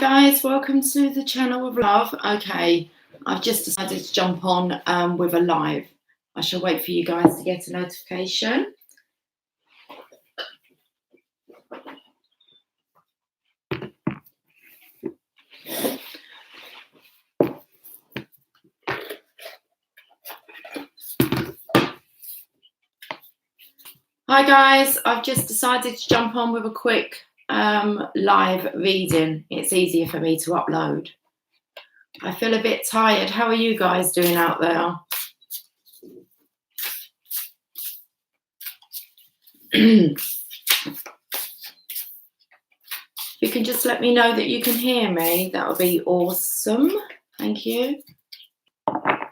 guys, welcome to the channel of love. Okay, I've just decided to jump on with a live. I shall wait for you guys to get a notification. Hi guys, I've just decided to jump on with a quick live reading. It's easier for me to upload. I feel a bit tired. How are you guys doing out there? If you can just let me know that you can hear me, that would be awesome. Thank you. I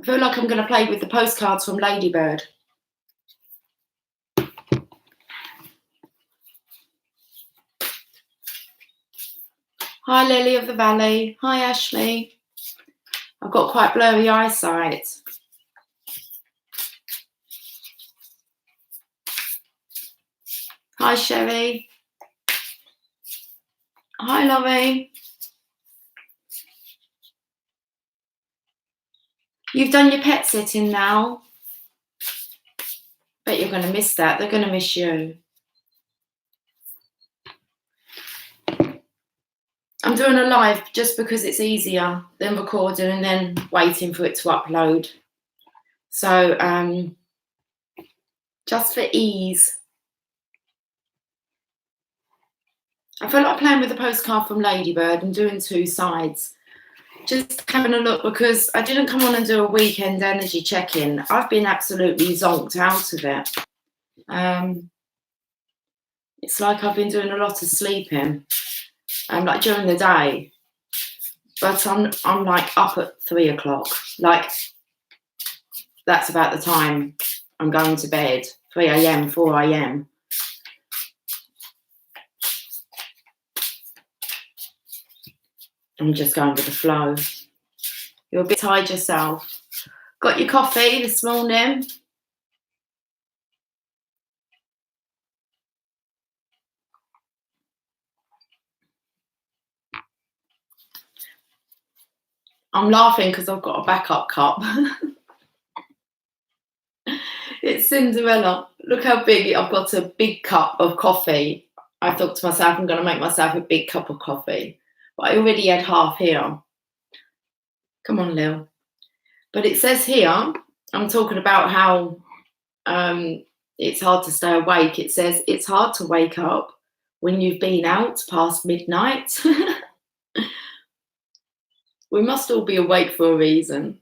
feel like I'm going to play with the postcards from Ladybird. Hi, Lily of the Valley. Hi, Ashley. I've got quite blurry eyesight. Hi, Sherry. Hi, Laurie. You've done your pet sitting now. Bet you're going to miss that. They're going to miss you. I'm doing a live just because it's easier than recording and then waiting for it to upload. So just for ease. I feel like playing with the postcard from Ladybird and doing two sides. Just having a look because I didn't come on and do a weekend energy check-in. I've been absolutely zonked out of it. It's like I've been doing a lot of sleeping. Like during the day, but I'm like up at 3 o'clock. Like that's about the time I'm going to bed. 3 a.m., 4 a.m. I'm just going with the flow. You're a bit tired yourself. Got your coffee this morning? I'm laughing because I've got a backup cup. It's Cinderella. Look how big. I've got a big cup of coffee. I thought to myself, I'm going to make myself a big cup of coffee. But I already had half here. Come on, Lil. But it says here, I'm talking about how it's hard to stay awake. It says it's hard to wake up when you've been out past midnight. We must all be awake for a reason.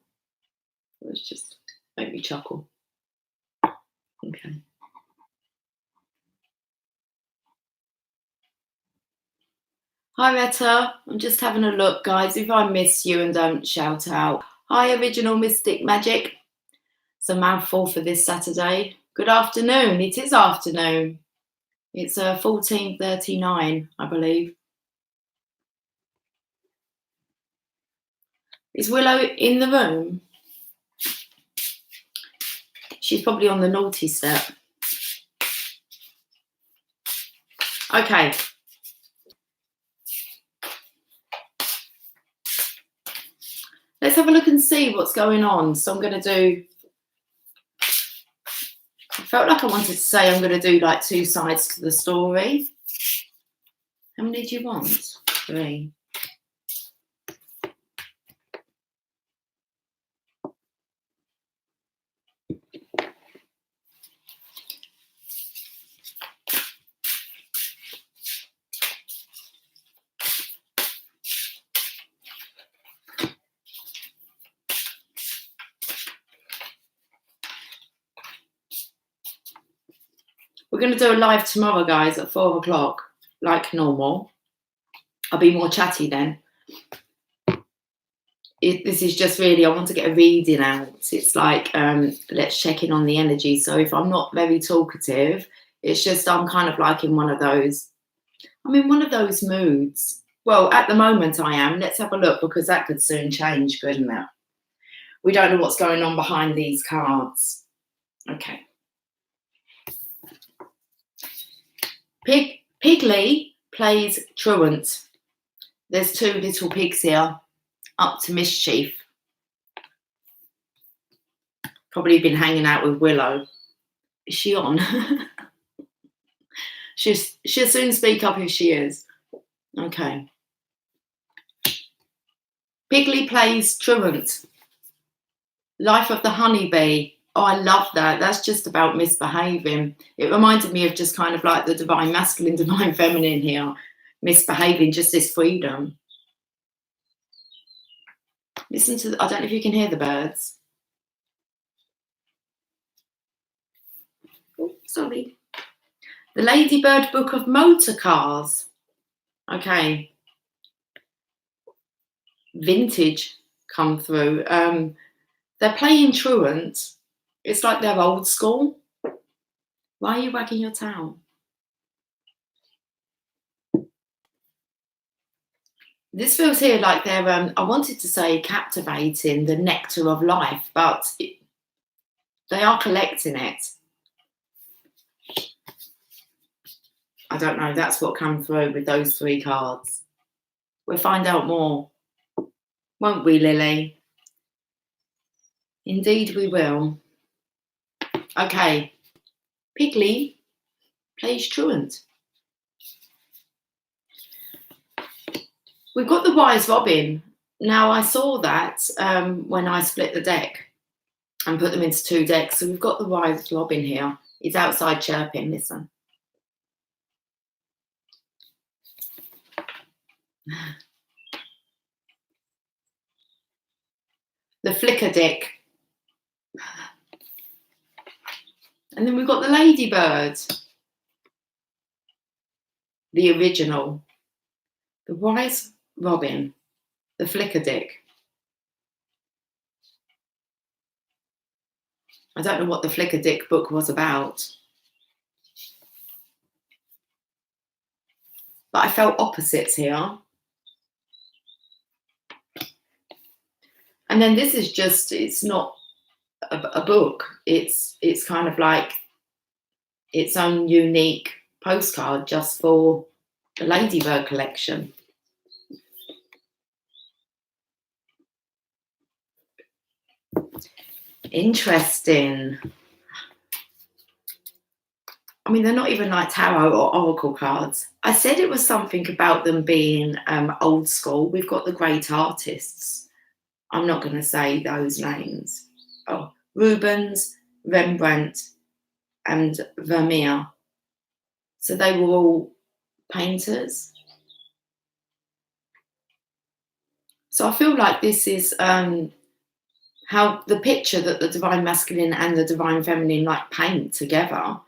Let's just make me chuckle. Okay. Hi, Retta. I'm just having a look, guys. If I miss you and don't shout out. Hi, Original Mystic Magic. It's a mouthful for this Saturday. Good afternoon. It is afternoon. It's 14:39, I believe. Is Willow in the room? She's probably on the naughty step. Okay. Let's have a look and see what's going on. So I'm going to do... I felt like I wanted to say I'm going to do like two sides to the story. How many do you want? 3. We're going to do a live tomorrow, guys, at 4 o'clock, like normal. I'll be more chatty then. This is just really, I want to get a reading out. It's like, let's check in on the energy. So if I'm not very talkative, it's just I'm kind of like in one of those, I'm in one of those moods. Well, at the moment I am. Let's have a look because that could soon change, couldn't it? We don't know what's going on behind these cards. Okay. Pigley plays truant. There's two little pigs here, up to mischief. Probably been hanging out with Willow. Is she on? She'll soon speak up if she is. Okay. Piggly plays truant. Life of the Honeybee. Oh, I love that. That's just about misbehaving. It reminded me of just kind of like the divine masculine, divine feminine here. Misbehaving, just this freedom. Listen to, I don't know if you can hear the birds. Oh, sorry. The Ladybird Book of Motor Cars. Okay. Vintage come through. They're playing truant. It's like they're old school. Why are you wagging your tail? This feels here like they're, I wanted to say captivating the nectar of life, but they are collecting it. I don't know. That's what come through with those three cards. We'll find out more, won't we, Lily? Indeed we will. Okay. Piggly plays truant. We've got the Wise Robin. Now, I saw that when I split the deck and put them into two decks. So we've got the Wise Robin here. He's outside chirping. Listen. The Flickerdick. And then we've got the Ladybird. The original. The Wise Robin. The Flickerdick. I don't know what the Flickerdick book was about. But I felt opposites here. And then this is just, it's not a book. It's kind of like its own unique postcard just for the Ladybird collection. Interesting. I mean, they're not even like tarot or oracle cards. I said it was something about them being old school. We've got the great artists. I'm not going to say those names. Oh, Rubens, Rembrandt, and Vermeer. So they were all painters. So I feel like this is how the picture that the divine masculine and the divine feminine like paint together.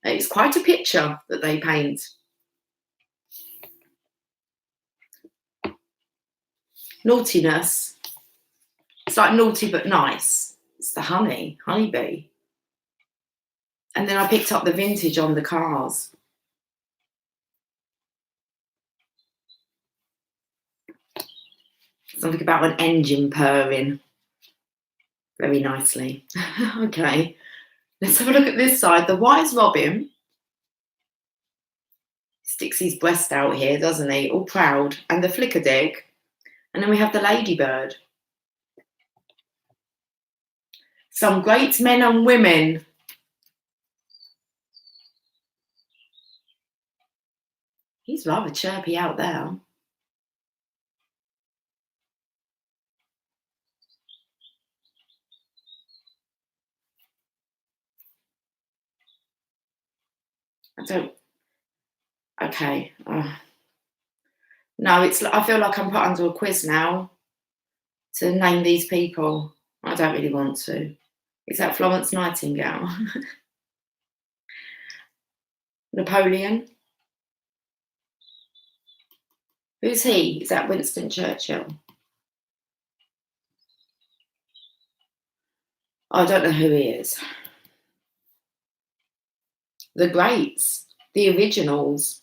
It's quite a picture that they paint. Naughtiness. It's like naughty but nice. It's the honeybee. And then I picked up the vintage on the cars. Something about an engine purring very nicely. Okay, let's have a look at this side. The Wise Robin sticks his breast out here, doesn't he? All proud. And the Flickerdick. And then we have the Ladybird. Some great men and women. He's rather chirpy out there. Okay. No, I feel like I'm put under a quiz now to name these people. I don't really want to. Is that Florence Nightingale? Napoleon? Who's he? Is that Winston Churchill? I don't know who he is. The greats, the originals.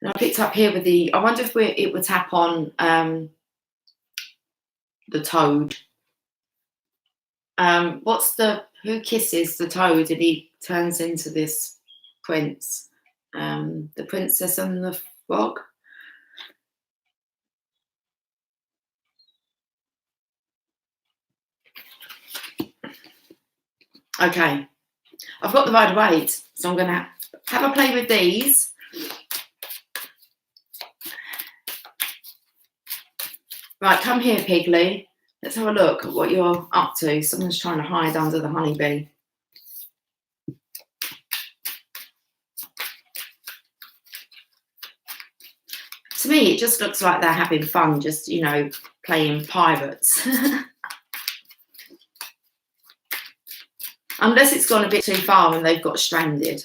And I picked up here with I wonder if it would tap on the toad. Who kisses the toad and he turns into this prince? The Princess and the Frog. Okay, I've got the right weight, so I'm going to have a play with these. Right, come here, Pigly. Let's have a look at what you're up to. Someone's trying to hide under the honeybee. To me, it just looks like they're having fun, just, you know, playing pirates. Unless it's gone a bit too far and they've got stranded.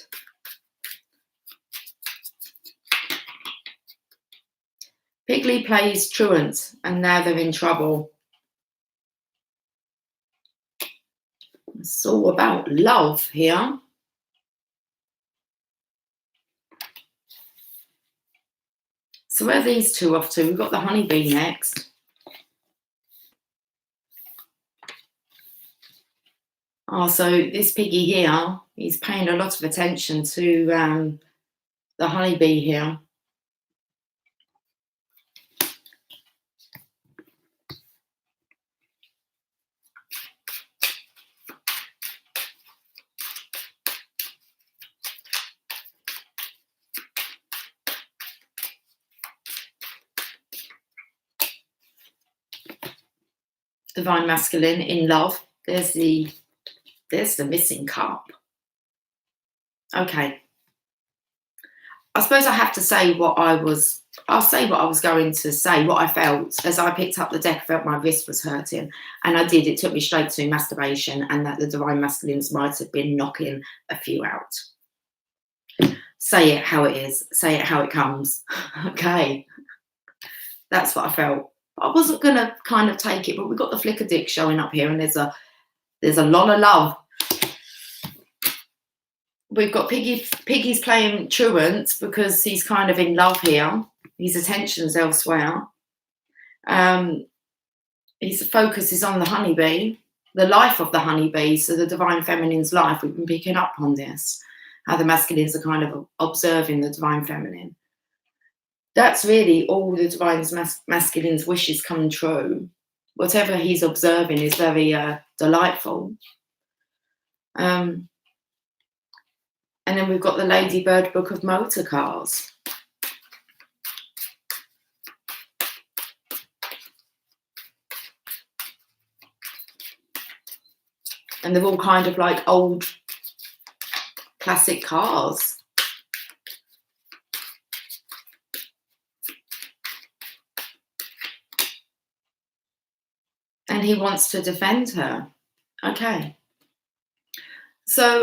Pigly plays truant, and now they're in trouble. It's all about love here. So where are these two off to? We've got the honeybee next. Oh, so this piggy here, he's paying a lot of attention to the honeybee here. Divine Masculine in love. There's the missing cup. Okay. I suppose I have to say I'll say what I was going to say, what I felt. As I picked up the deck, I felt my wrist was hurting. And I did. It took me straight to masturbation, and that the Divine Masculines might have been knocking a few out. Say it how it is. Say it how it comes. Okay. That's what I felt. I wasn't going to kind of take it, but we've got the flicker dick showing up here, and there's a lot of love. We've got Piggy's playing truant because he's kind of in love here. His attention's elsewhere. His focus is on the honeybee, the life of the honeybee, so the Divine Feminine's life. We've been picking up on this, how the masculines are kind of observing the Divine Feminine. That's really all the Divine Masculine's wishes come true. Whatever he's observing is very delightful. And then we've got the Ladybird Book of Motor Cars. And they're all kind of like old classic cars. And he wants to defend her. Okay. So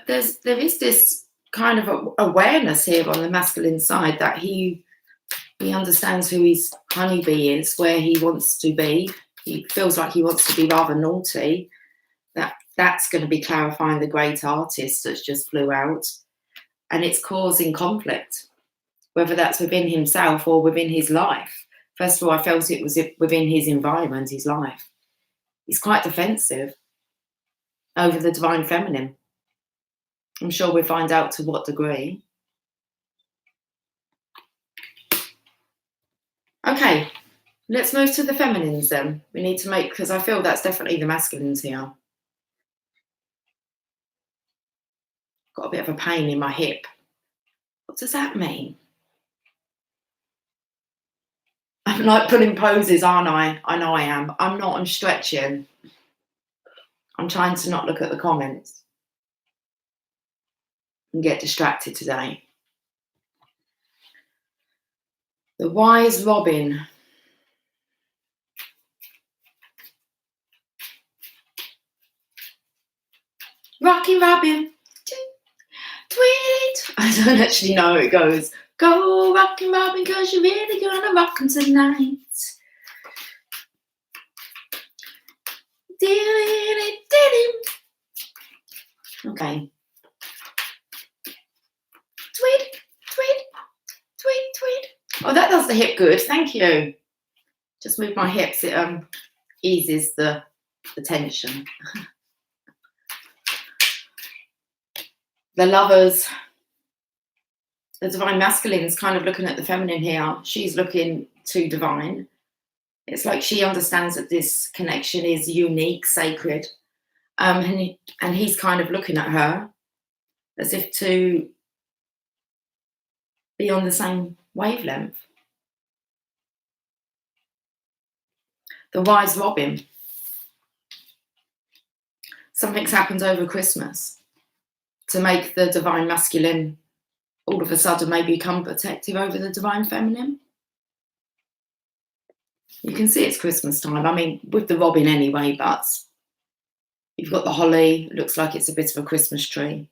there is this kind of awareness here on the masculine side that he understands who his honeybee is, where he wants to be. He feels like he wants to be rather naughty. That's going to be clarifying the great artist that's just flew out. And it's causing conflict, whether that's within himself or within his life. First of all, I felt it was within his environment, his life. He's quite defensive over the Divine Feminine. I'm sure we'll find out to what degree. Okay, let's move to the feminines then. We need to make, because I feel that's definitely the masculines here. Got a bit of a pain in my hip. What does that mean? I'm like pulling poses, aren't I? I know I am. I'm not, I'm stretching. I'm trying to not look at the comments and get distracted today. The Wise Robin. Rocky Robin. Tweet. I don't actually know how it goes. Go Rocky Robin, cause you're really gonna rock 'em tonight. Okay. Tweet, tweet, tweet, tweet. Oh, that does the hip good. Thank you. Just move my hips. It eases the tension. The Lovers. The Divine Masculine is kind of looking at the feminine here. She's looking to divine. It's like she understands that this connection is unique, sacred, And he's kind of looking at her as if to be on the same wavelength. The wise robin. Something's happened over Christmas to make the divine masculine all of a sudden maybe become protective over the divine feminine. You can see it's Christmas time. I mean, with the robin anyway, but you've got the holly. It looks like it's a bit of a Christmas tree.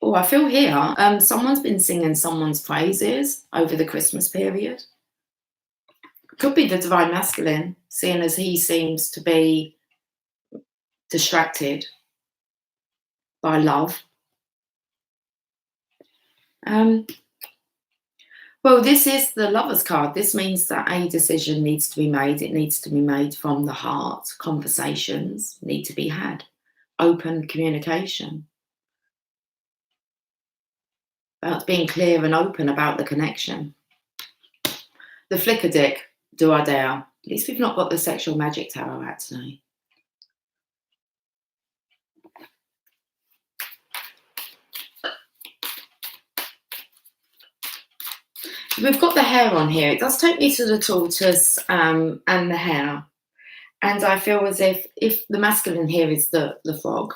Oh, I feel here, someone's been singing someone's praises over the Christmas period. Could be the divine masculine, seeing as he seems to be distracted by love. Well, this is the Lovers card. This means that a decision needs to be made. It needs to be made from the heart. Conversations need to be had. Open communication. About being clear and open about the connection. The flicker dick, do I dare? At least we've not got the sexual magic tarot out today. We've got the hair on here. It does take me to the tortoise and the hair. And I feel as if the masculine here is the frog.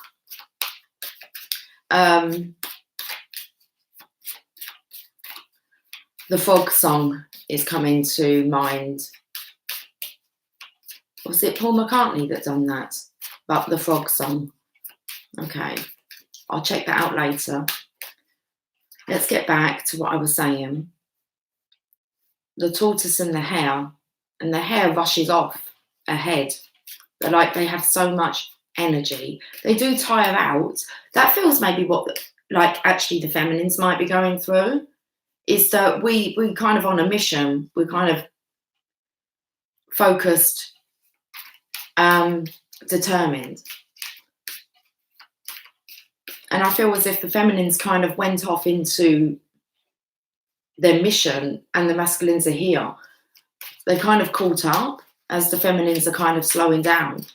The frog song is coming to mind. Was it Paul McCartney that done that? But the frog song. Okay, I'll check that out later. Let's get back to what I was saying. The tortoise and the hare rushes off ahead. They're like, they have so much energy. They do tire out. That feels maybe what like actually the feminines might be going through, is that we kind of on a mission. We're kind of focused, determined. And I feel as if the feminines kind of went off into their mission and the masculines are here. They kind of caught up as the feminines are kind of slowing down.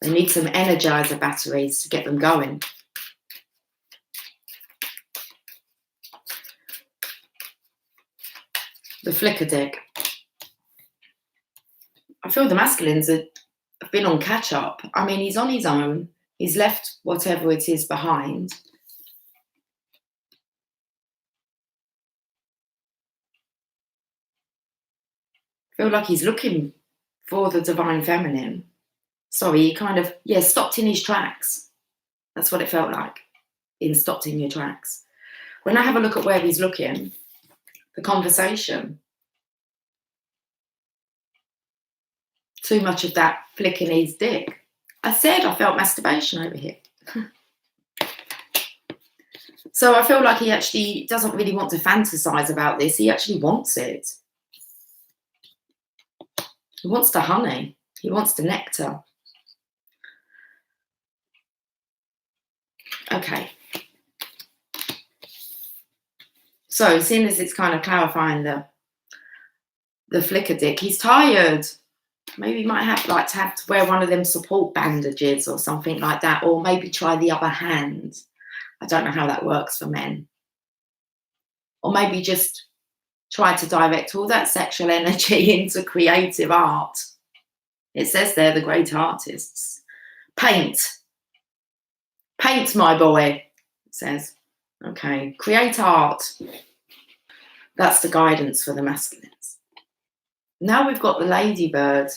They need some energizer batteries to get them going. The flicker dick. I feel the masculines have been on catch up. I mean, he's on his own. He's left whatever it is behind. I feel like he's looking for the divine feminine. Sorry, he kind of, stopped in his tracks. That's what it felt like. In stopped in your tracks. When I have a look at where he's looking, the conversation. Too much of that flicking his dick. I said I felt masturbation over here. So I feel like he actually doesn't really want to fantasize about this. He actually wants it. He wants the honey. He wants the nectar. Okay. So seeing as it's kind of clarifying the flicker dick, he's tired. Maybe he might have to wear one of them support bandages or something like that, or maybe try the other hand. I don't know how that works for men. Or maybe just try to direct all that sexual energy into creative art. It says they're the great artists. Paint. Paint, my boy, it says. Okay, create art. That's the guidance for the masculines. Now we've got the ladybird.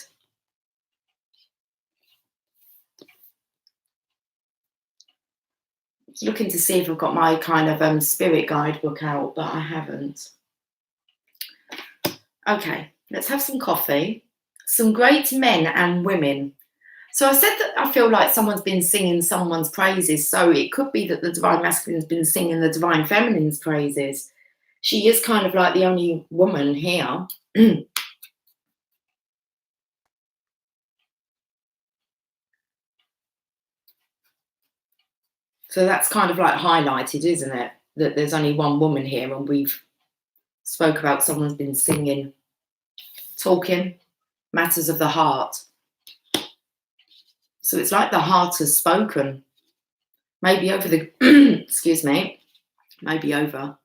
Looking to see if I've got my kind of spirit guidebook out, but I haven't. Okay, let's have some coffee. Some great men and women. So I said that I feel like someone's been singing someone's praises. So it could be that the divine masculine's been singing the divine feminine's praises. She is kind of like the only woman here. So that's kind of like highlighted, isn't it? That there's only one woman here, and we've spoke about someone's been singing talking, matters of the heart. So it's like the heart has spoken. Maybe over the, excuse me, maybe over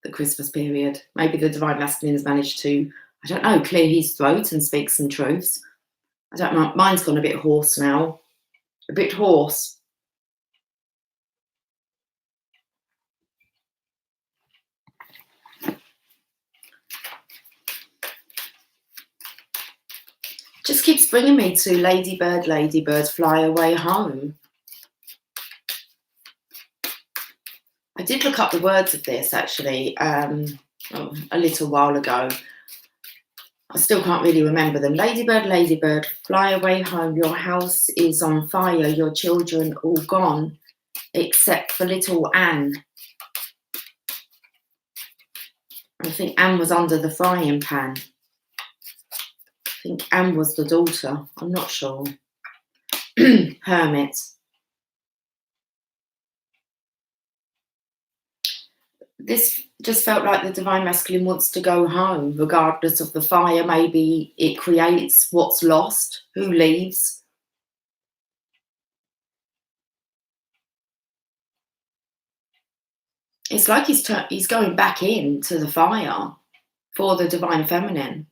the Christmas period. Maybe the Divine Masculine has managed to, I don't know, clear his throat and speak some truths. I don't know, mine's gone a bit hoarse now. A bit hoarse. Just keeps bringing me to Ladybird, Ladybird, fly away home. I did look up the words of this actually a little while ago. I still can't really remember them. Ladybird, ladybird, fly away home. Your house is on fire. Your children all gone, except for little Anne. I think Anne was under the frying pan. I think Anne was the daughter. I'm not sure. Hermit. This just felt like the Divine Masculine wants to go home, regardless of the fire. Maybe it creates what's lost, who leaves. It's like he's going back into the fire for the Divine Feminine.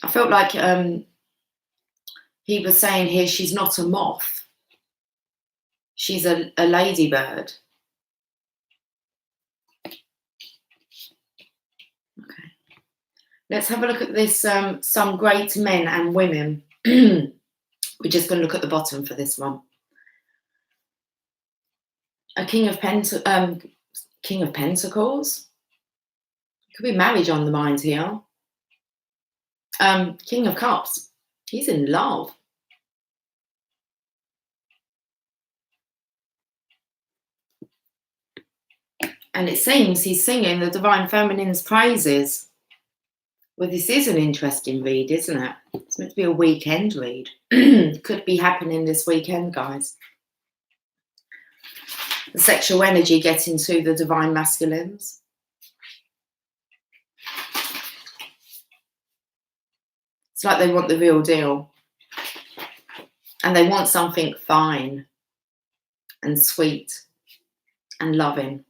I felt like he was saying here, she's not a moth. She's a ladybird. Okay. Let's have a look at this, some great men and women. We're just going to look at the bottom for this one. A King of Pentacles. Could be marriage on the mind here. King of Cups. He's in love. And it seems he's singing the Divine Feminine's praises. Well, this is an interesting read, isn't it? It's meant to be a weekend read. Could be happening this weekend, guys. The sexual energy getting to the Divine Masculines. It's like they want the real deal. And they want something fine and sweet and loving.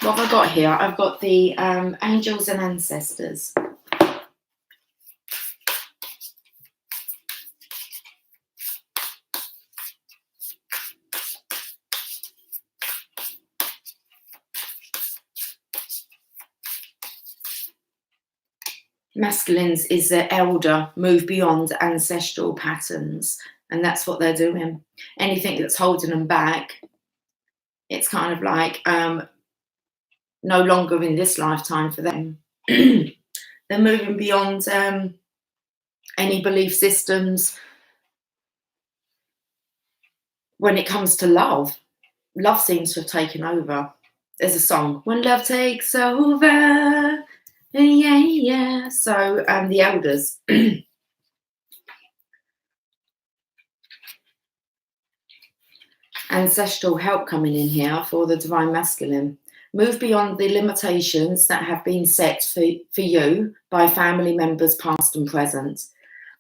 What have I got here? I've got the angels and ancestors. Masculines is the elder, move beyond ancestral patterns. And that's what they're doing. Anything that's holding them back, it's kind of like no longer in this lifetime for them. They're moving beyond any belief systems. When it comes to love, love seems to have taken over. There's a song, when love takes over, yeah, yeah. So the elders. Ancestral help coming in here for the Divine Masculine. Move beyond the limitations that have been set for you by family members past and present.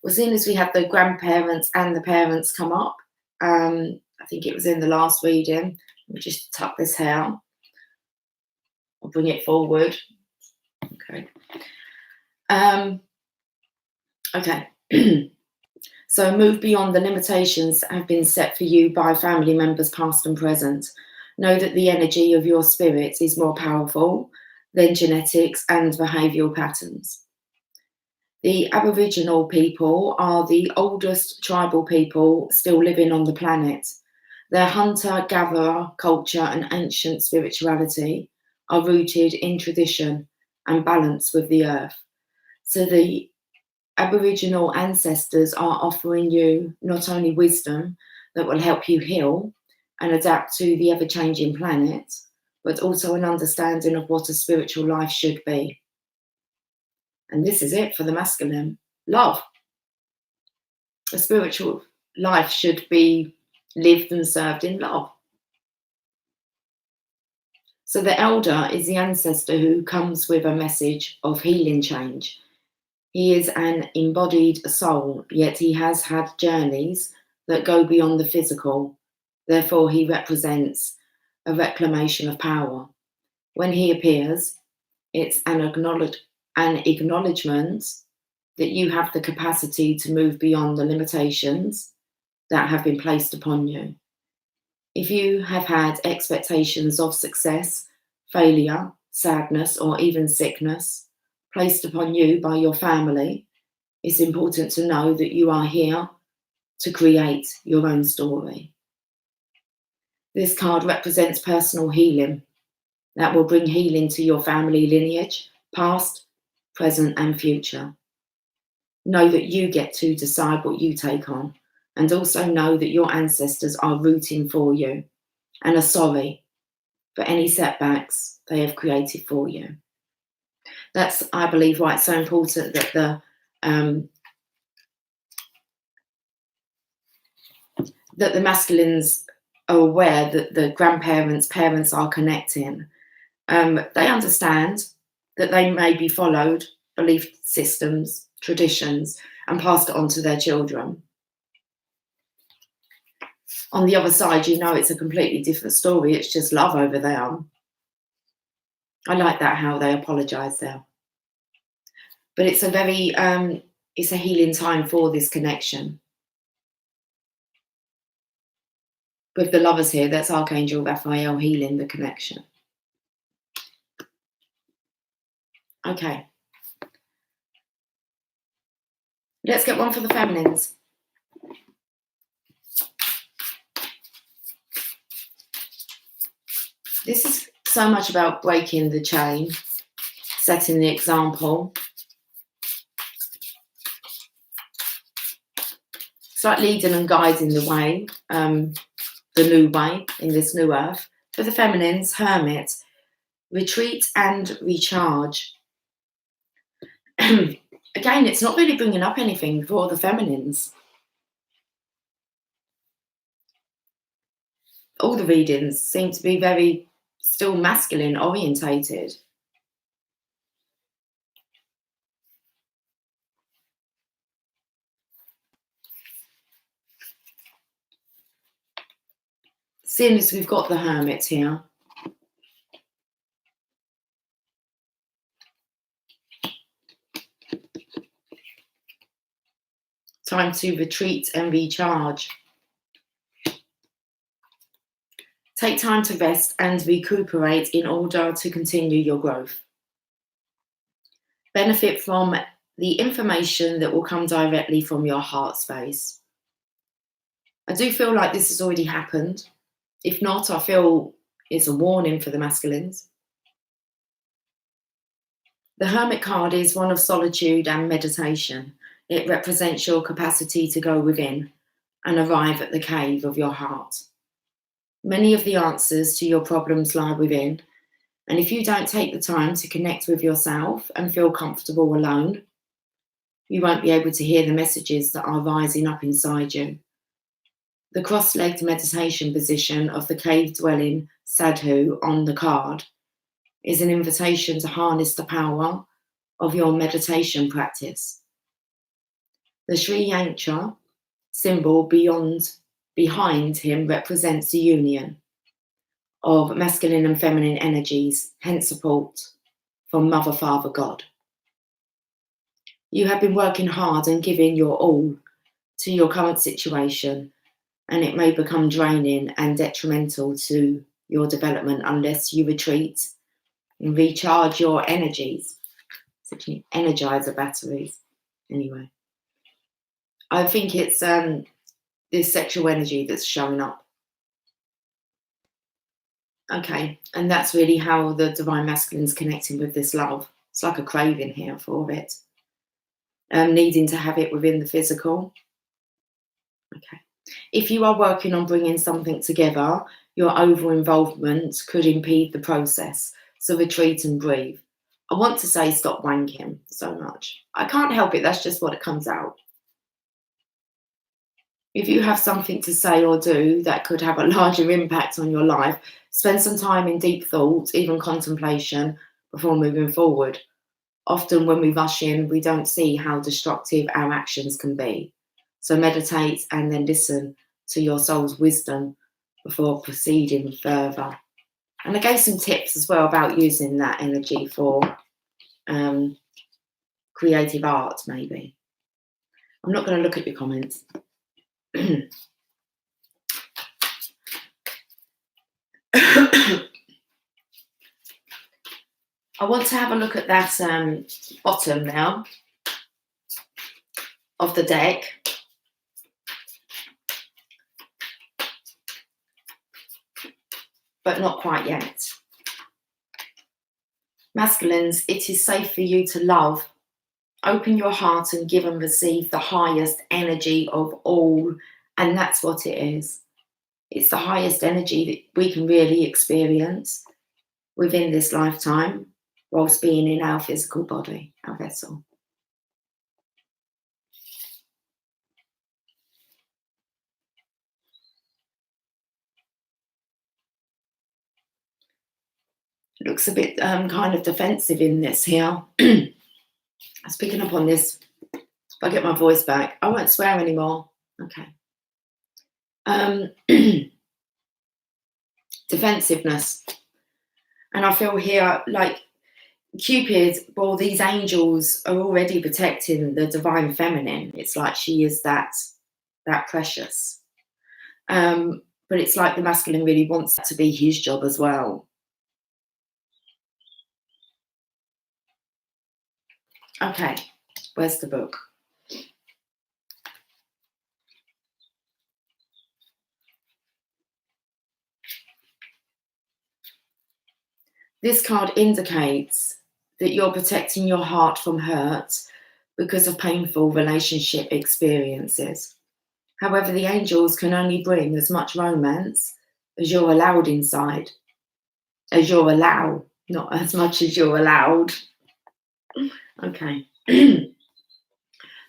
Well, seeing as we had the grandparents and the parents come up, I think it was in the last reading. Let me just tuck this hair. I'll bring it forward. Okay. Okay. So move beyond the limitations that have been set for you by family members past and present. Know that the energy of your spirit is more powerful than genetics and behavioural patterns. The Aboriginal people are the oldest tribal people still living on the planet. Their hunter-gatherer culture and ancient spirituality are rooted in tradition and balance with the earth. So the Aboriginal ancestors are offering you not only wisdom that will help you heal and adapt to the ever-changing planet, but also an understanding of what a spiritual life should be. And this is it for the masculine. Love. A spiritual life should be lived and served in love. So the elder is the ancestor who comes with a message of healing change. He is an embodied soul, yet he has had journeys that go beyond the physical. Therefore, he represents a reclamation of power. When he appears, it's an acknowledgement that you have the capacity to move beyond the limitations that have been placed upon you. If you have had expectations of success, failure, sadness, or even sickness placed upon you by your family, it's important to know that you are here to create your own story. This card represents personal healing that will bring healing to your family lineage, past, present, and future. Know that you get to decide what you take on, and also know that your ancestors are rooting for you and are sorry for any setbacks they have created for you. That's, I believe, why it's so important that the masculines are aware that the grandparents, parents are connecting. They understand that they may be followed belief systems, traditions, and passed it on to their children. On the other side, you know it's a completely different story. It's just love over there. I like that, how they apologise there. But it's a very, it's a healing time for this connection. With the lovers here, that's Archangel Raphael healing the connection. Okay. Let's get one for the feminines. This is so much about breaking the chain, setting the example. It's like leading and guiding the way, the new way in this new earth. For the feminines, Hermit, retreat and recharge. Again, it's not really bringing up anything for the feminines. All the readings seem to be very still masculine orientated. Seeing as we've got the Hermit here, time to retreat and recharge. Take time to rest and recuperate in order to continue your growth. Benefit from the information that will come directly from your heart space. I do feel like this has already happened. If not, I feel it's a warning for the masculines. The Hermit card is one of solitude and meditation. It represents your capacity to go within and arrive at the cave of your heart. Many of the answers to your problems lie within, and if you don't take the time to connect with yourself and feel comfortable alone, you won't be able to hear the messages that are rising up inside you. The cross-legged meditation position of the cave-dwelling sadhu on the card is an invitation to harness the power of your meditation practice. The Sri Yantra symbol behind him represents the union of masculine and feminine energies, hence support from Mother, Father, God. You have been working hard and giving your all to your current situation, and it may become draining and detrimental to your development unless you retreat and recharge your energies. It's actually energizer batteries. Anyway, I think it's this sexual energy that's showing up. Okay, and that's really how the Divine Masculine's connecting with this love. It's like a craving here for it. Needing to have it within the physical. Okay. If you are working on bringing something together, your over-involvement could impede the process. So retreat and breathe. I want to say stop wanking so much. I can't help it. That's just what it comes out. If you have something to say or do that could have a larger impact on your life, spend some time in deep thought, even contemplation, before moving forward. Often, when we rush in, we don't see how destructive our actions can be. So, meditate and then listen to your soul's wisdom before proceeding further. And I gave some tips as well about using that energy for creative art, maybe. I'm not going to look at your comments. I want to have a look at that bottom now of the deck. But not quite yet. Masculines, it is safe for you to love. Open your heart and give and receive the highest energy of all. And that's what it is. It's the highest energy that we can really experience within this lifetime whilst being in our physical body, our vessel. It looks a bit kind of defensive in this here. I was picking up on this. If I get my voice back, I won't swear anymore. Okay. Defensiveness. And I feel here like Cupid, well, these angels are already protecting the divine feminine. It's like she is that precious. But it's like the masculine really wants that to be his job as well. Okay, where's the book? This card indicates that you're protecting your heart from hurt because of painful relationship experiences. However, the angels can only bring as much romance as you're allowed inside. As you're allowed, not as much as you're allowed. Okay.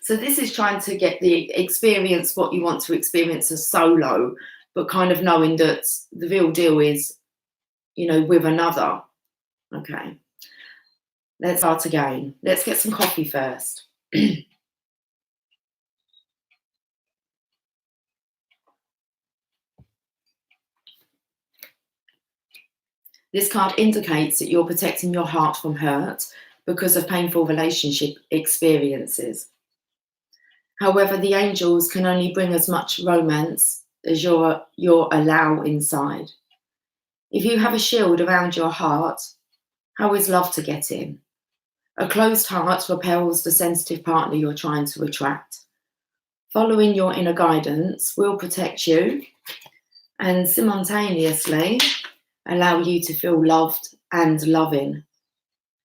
So this is trying to get the experience what you want to experience as solo, but kind of knowing that the real deal is, with another. Okay. Let's start again. Let's get some coffee first. This card indicates that you're protecting your heart from hurt because of painful relationship experiences. However, the angels can only bring as much romance as you're allow inside. If you have a shield around your heart, how is love to get in? A closed heart repels the sensitive partner you're trying to attract. Following your inner guidance will protect you and simultaneously allow you to feel loved and loving.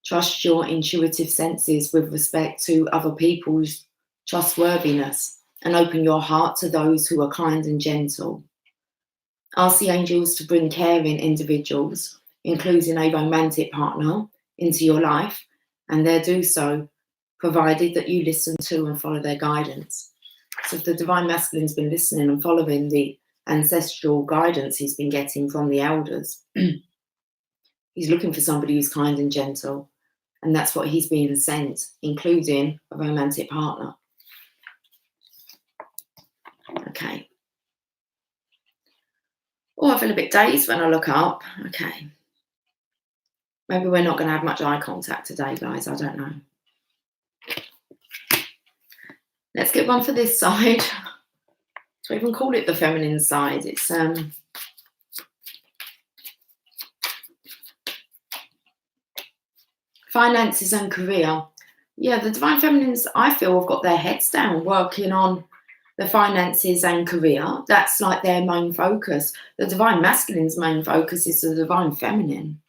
Trust your intuitive senses with respect to other people's trustworthiness and open your heart to those who are kind and gentle. Ask the angels to bring caring individuals, including a romantic partner, into your life, and they'll do so, provided that you listen to and follow their guidance. So if the divine masculine's been listening and following the ancestral guidance he's been getting from the elders, he's looking for somebody who's kind and gentle, and that's what he's being sent, including a romantic partner. Okay. Oh, I feel a bit dazed when I look up. Okay. Maybe we're not going to have much eye contact today, guys. I don't know. Let's get one for this side. So I even call it the feminine side. It's finances and career. Yeah, the divine feminines, I feel, have got their heads down working on the finances and career. That's like their main focus. The divine masculine's main focus is the divine feminine.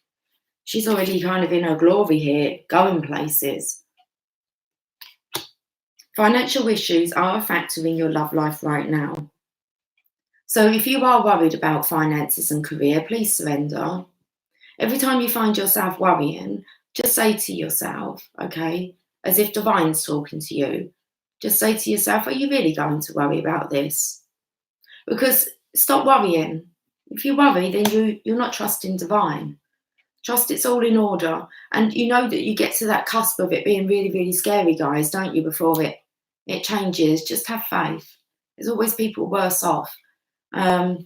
She's already kind of in her glory here, going places. Financial issues are a factor in your love life right now. So if you are worried about finances and career, please surrender. Every time you find yourself worrying, just say to yourself, okay, as if divine's talking to you, just say to yourself, are you really going to worry about this? Because stop worrying. If you worry, then you're not trusting divine. Trust it's all in order. And you know that you get to that cusp of it being really, really scary, guys, don't you, before it changes. Just have faith. There's always people worse off. But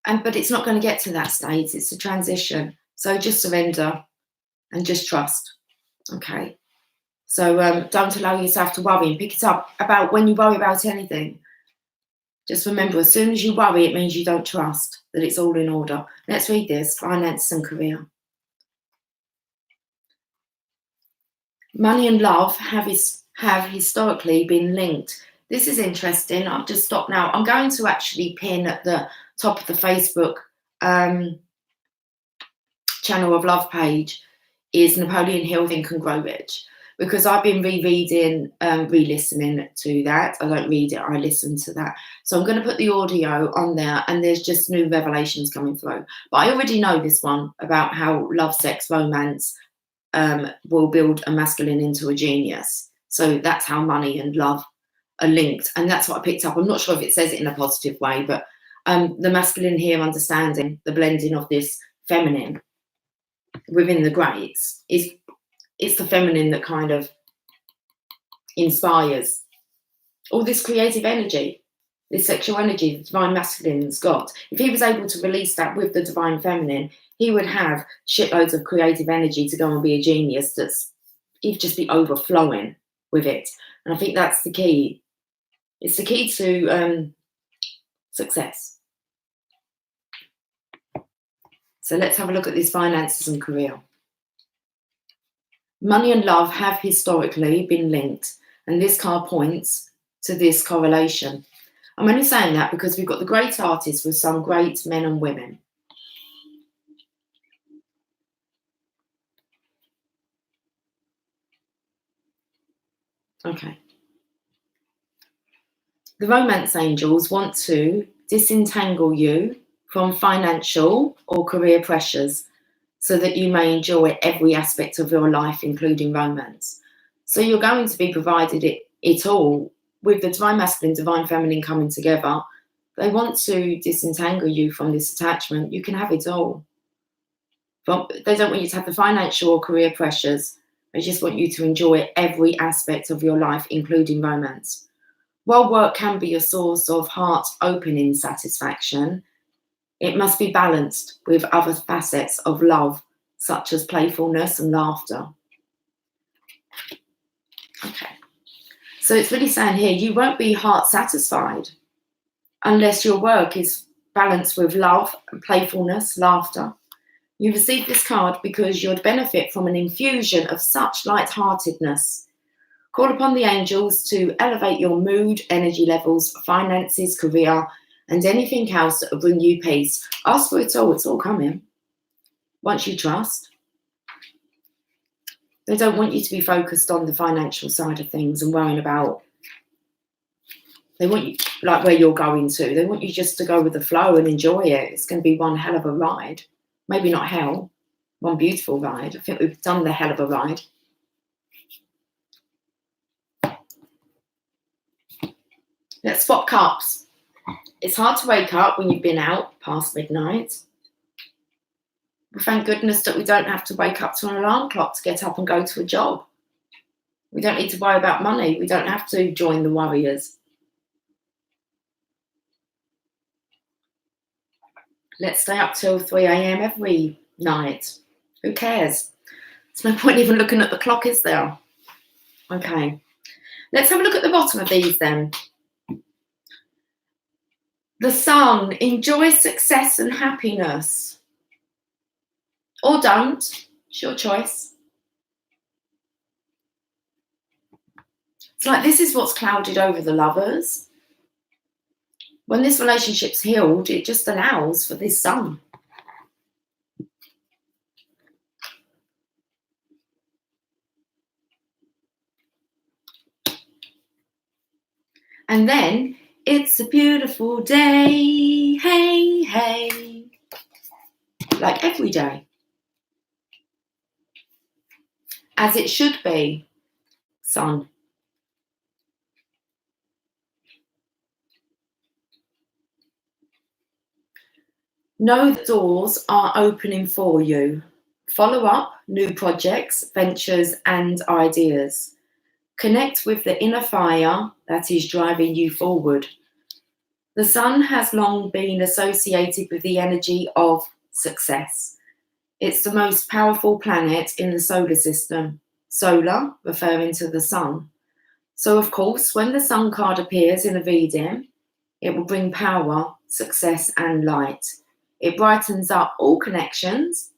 it's not going to get to that state. It's a transition. So just surrender and just trust. Okay. So don't allow yourself to worry, and pick it up about when you worry about anything. Just remember, as soon as you worry, it means you don't trust that it's all in order. Let's read this, finance and career. Money and love have historically been linked. This is interesting. I've just stopped now. I'm going to actually pin at the top of the Facebook Channel of Love page is Napoleon Hill, Think and Grow Rich, because I've been re-listening to that. I don't read it, I listen to that. So I'm going to put the audio on there, and there's just new revelations coming through. But I already know this one about how love, sex, romance will build a masculine into a genius. So that's how money and love are linked. And that's what I picked up. I'm not sure if it says it in a positive way, but the masculine here understanding the blending of this feminine within the greats it's the feminine that kind of inspires all this creative energy, this sexual energy the divine masculine's got. If he was able to release that with the divine feminine, he would have shitloads of creative energy to go and be a genius. He'd just be overflowing with it. And I think that's the key. It's the key to success. So let's have a look at these finances and career. Money and love have historically been linked, and this card points to this correlation. I'm only saying that because we've got the great artists with some great men and women. Okay. The romance angels want to disentangle you from financial or career pressures so that you may enjoy every aspect of your life, including romance. So you're going to be provided it all with the divine masculine, divine feminine coming together. They want to disentangle you from this attachment. You can have it all. But they don't want you to have the financial or career pressures. They just want you to enjoy every aspect of your life, including romance. While work can be a source of heart-opening satisfaction, it must be balanced with other facets of love, such as playfulness and laughter. Okay. So it's really saying here, you won't be heart satisfied unless your work is balanced with love and playfulness, laughter. You received this card because you'd benefit from an infusion of such lightheartedness. Call upon the angels to elevate your mood, energy levels, finances, career, and anything else that will bring you peace. Ask for it all. It's all coming. Once you trust. They don't want you to be focused on the financial side of things and worrying about. They want you, like where you're going to. They want you just to go with the flow and enjoy it. It's going to be one hell of a ride. Maybe not hell. One beautiful ride. I think we've done the hell of a ride. Let's swap cups. It's hard to wake up when you've been out past midnight. But thank goodness that we don't have to wake up to an alarm clock to get up and go to a job. We don't need to worry about money. We don't have to join the warriors. Let's stay up till 3 a.m. every night. Who cares? There's no point even looking at the clock, is there? Okay. Let's have a look at the bottom of these then. The sun, enjoy success and happiness. Or don't. It's your choice. It's like this is what's clouded over the lovers. When this relationship's healed, it just allows for this sun. And then, it's a beautiful day, hey, hey. Like every day. As it should be, sun. Know the doors are opening for you. Follow up new projects, ventures, and ideas. Connect with the inner fire that is driving you forward. The sun has long been associated with the energy of success. It's the most powerful planet in the solar system. Solar, referring to the sun. So, of course, when the sun card appears in a reading, it will bring power, success, and light. It brightens up all connections,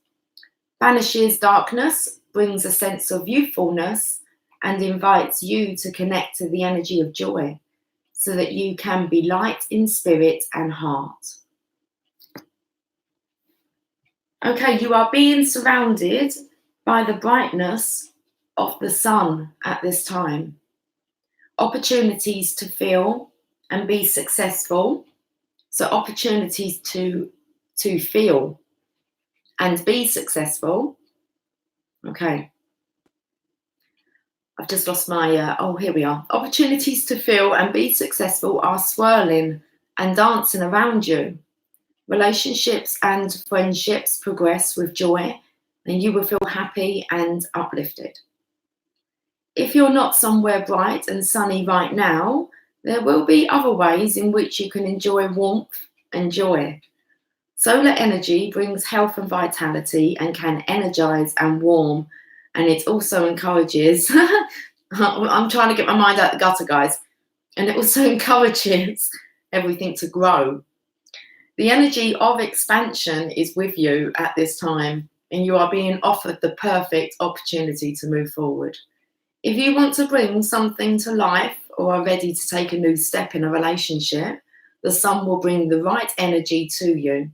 banishes darkness, brings a sense of youthfulness, and invites you to connect to the energy of joy so that you can be light in spirit and heart. Okay, you are being surrounded by the brightness of the sun at this time. Opportunities to feel and be successful. So opportunities to feel and be successful. Okay. I've just lost my, here we are. Opportunities to feel and be successful are swirling and dancing around you. Relationships and friendships progress with joy, and you will feel happy and uplifted. If you're not somewhere bright and sunny right now, there will be other ways in which you can enjoy warmth and joy. Solar energy brings health and vitality and can energize and warm, and it also encourages, I'm trying to get my mind out the gutter, guys, and it also encourages everything to grow. The energy of expansion is with you at this time, and you are being offered the perfect opportunity to move forward. If you want to bring something to life or are ready to take a new step in a relationship, the sun will bring the right energy to you.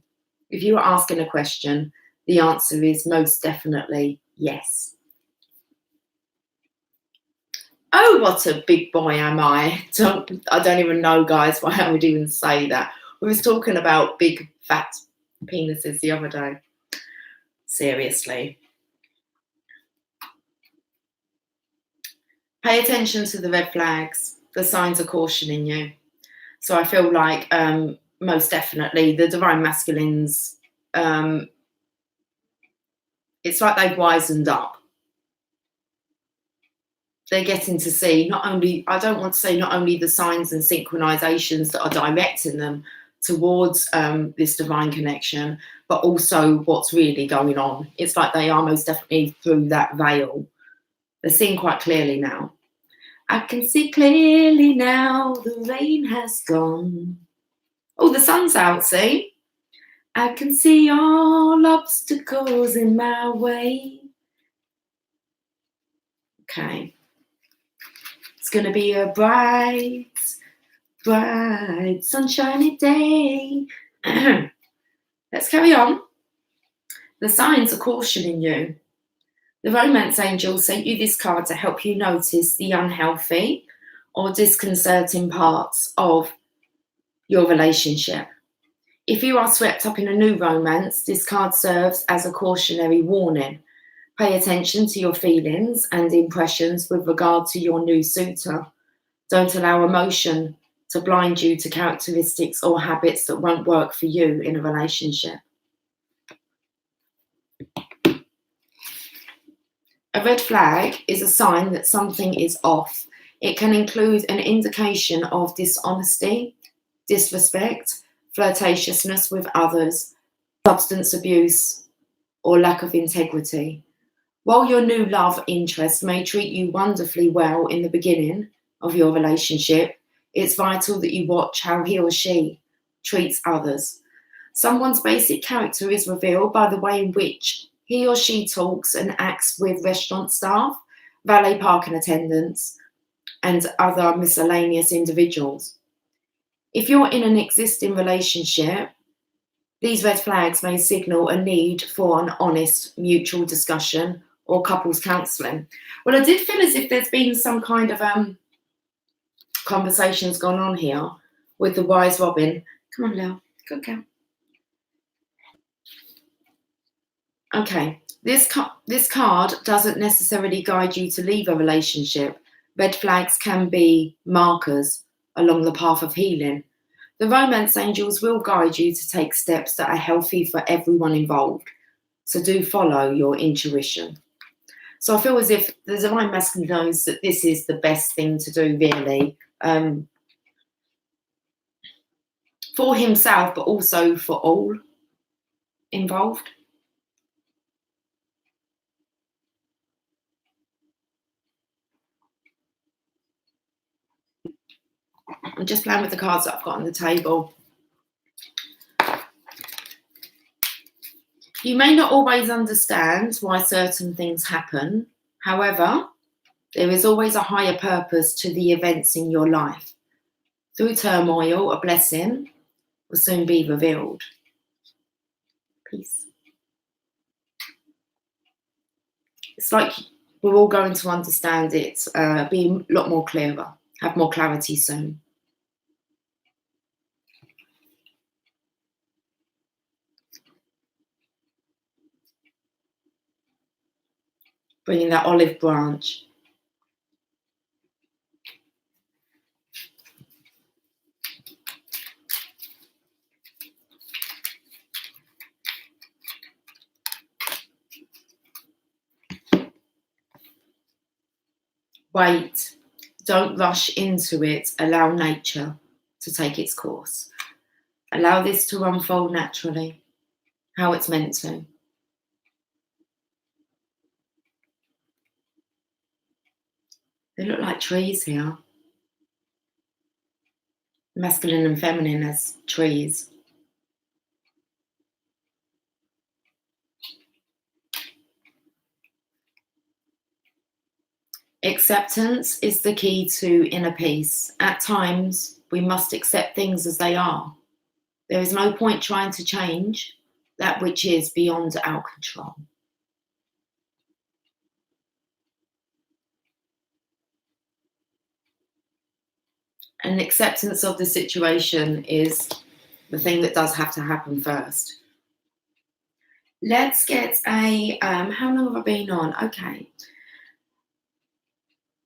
If you are asking a question, the answer is most definitely yes. Oh, what a big boy am I. I don't even know, guys, why I would even say that. We was talking about big, fat penises the other day. Seriously. Pay attention to the red flags. The signs are cautioning you. So I feel like most definitely the divine masculines, it's like they've wisened up. They're getting to see I don't want to say not only the signs and synchronizations that are directing them towards this divine connection, but also what's really going on. It's like they are most definitely through that veil. They're seeing quite clearly now. I can see clearly now, the rain has gone. Oh, the sun's out, see? I can see all obstacles in my way. Okay. It's going to be a bright, bright, sunshiny day. Let's carry on. The signs are cautioning you. The romance angel sent you this card to help you notice the unhealthy or disconcerting parts of your relationship. If you are swept up in a new romance, this card serves as a cautionary warning. Pay attention to your feelings and impressions with regard to your new suitor. Don't allow emotion to blind you to characteristics or habits that won't work for you in a relationship. A red flag is a sign that something is off. It can include an indication of dishonesty, disrespect, flirtatiousness with others, substance abuse, or lack of integrity. While your new love interest may treat you wonderfully well in the beginning of your relationship, it's vital that you watch how he or she treats others. Someone's basic character is revealed by the way in which he or she talks and acts with restaurant staff, valet parking attendants, and other miscellaneous individuals. If you're in an existing relationship, these red flags may signal a need for an honest mutual discussion or couples counselling. Well, I did feel as if there's been some kind of conversations going on here with the wise Robin. Come on, Lil. Good girl. Okay, this card doesn't necessarily guide you to leave a relationship. Red flags can be markers along the path of healing. The romance angels will guide you to take steps that are healthy for everyone involved. So do follow your intuition. So I feel as if the divine masculine knows that this is the best thing to do, really, for himself, but also for all involved. I'm just playing with the cards that I've got on the table. You may not always understand why certain things happen. However, there is always a higher purpose to the events in your life. Through turmoil, a blessing will soon be revealed. Peace. It's like we're all going to understand it, be a lot more clearer, have more clarity soon. Bringing that olive branch. Wait, don't rush into it. Allow nature to take its course. Allow this to unfold naturally, how it's meant to. They look like trees here. Masculine and feminine as trees. Acceptance is the key to inner peace. At times, we must accept things as they are. There is no point trying to change that which is beyond our control. And acceptance of the situation is the thing that does have to happen first. Let's get a, how long have I been on? Okay.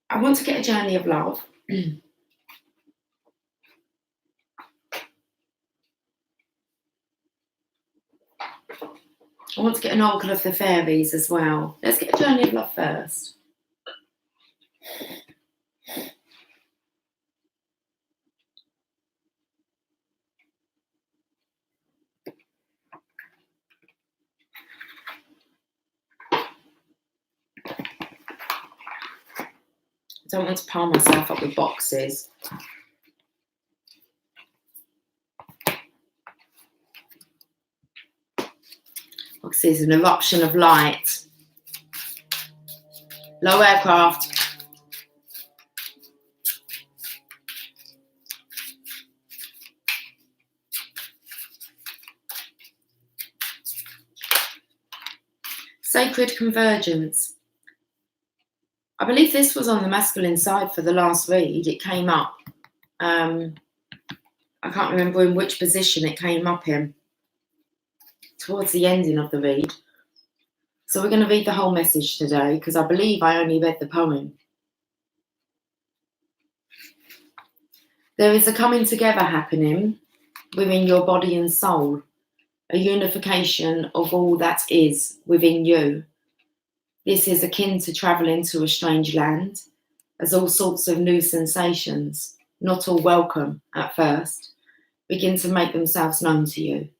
I want to get a journey of love. I want to get an oracle of the fairies as well. Let's get a journey of love first. I don't want to pile myself up with boxes. Boxes, an eruption of light. Low aircraft. Sacred convergence. I believe this was on the masculine side for the last read. It came up. I can't remember in which position it came up in. Towards the ending of the read. So we're going to read the whole message today because I believe I only read the poem. There is a coming together happening within your body and soul, a unification of all that is within you. This is akin to travelling to a strange land, as all sorts of new sensations, not all welcome at first, begin to make themselves known to you.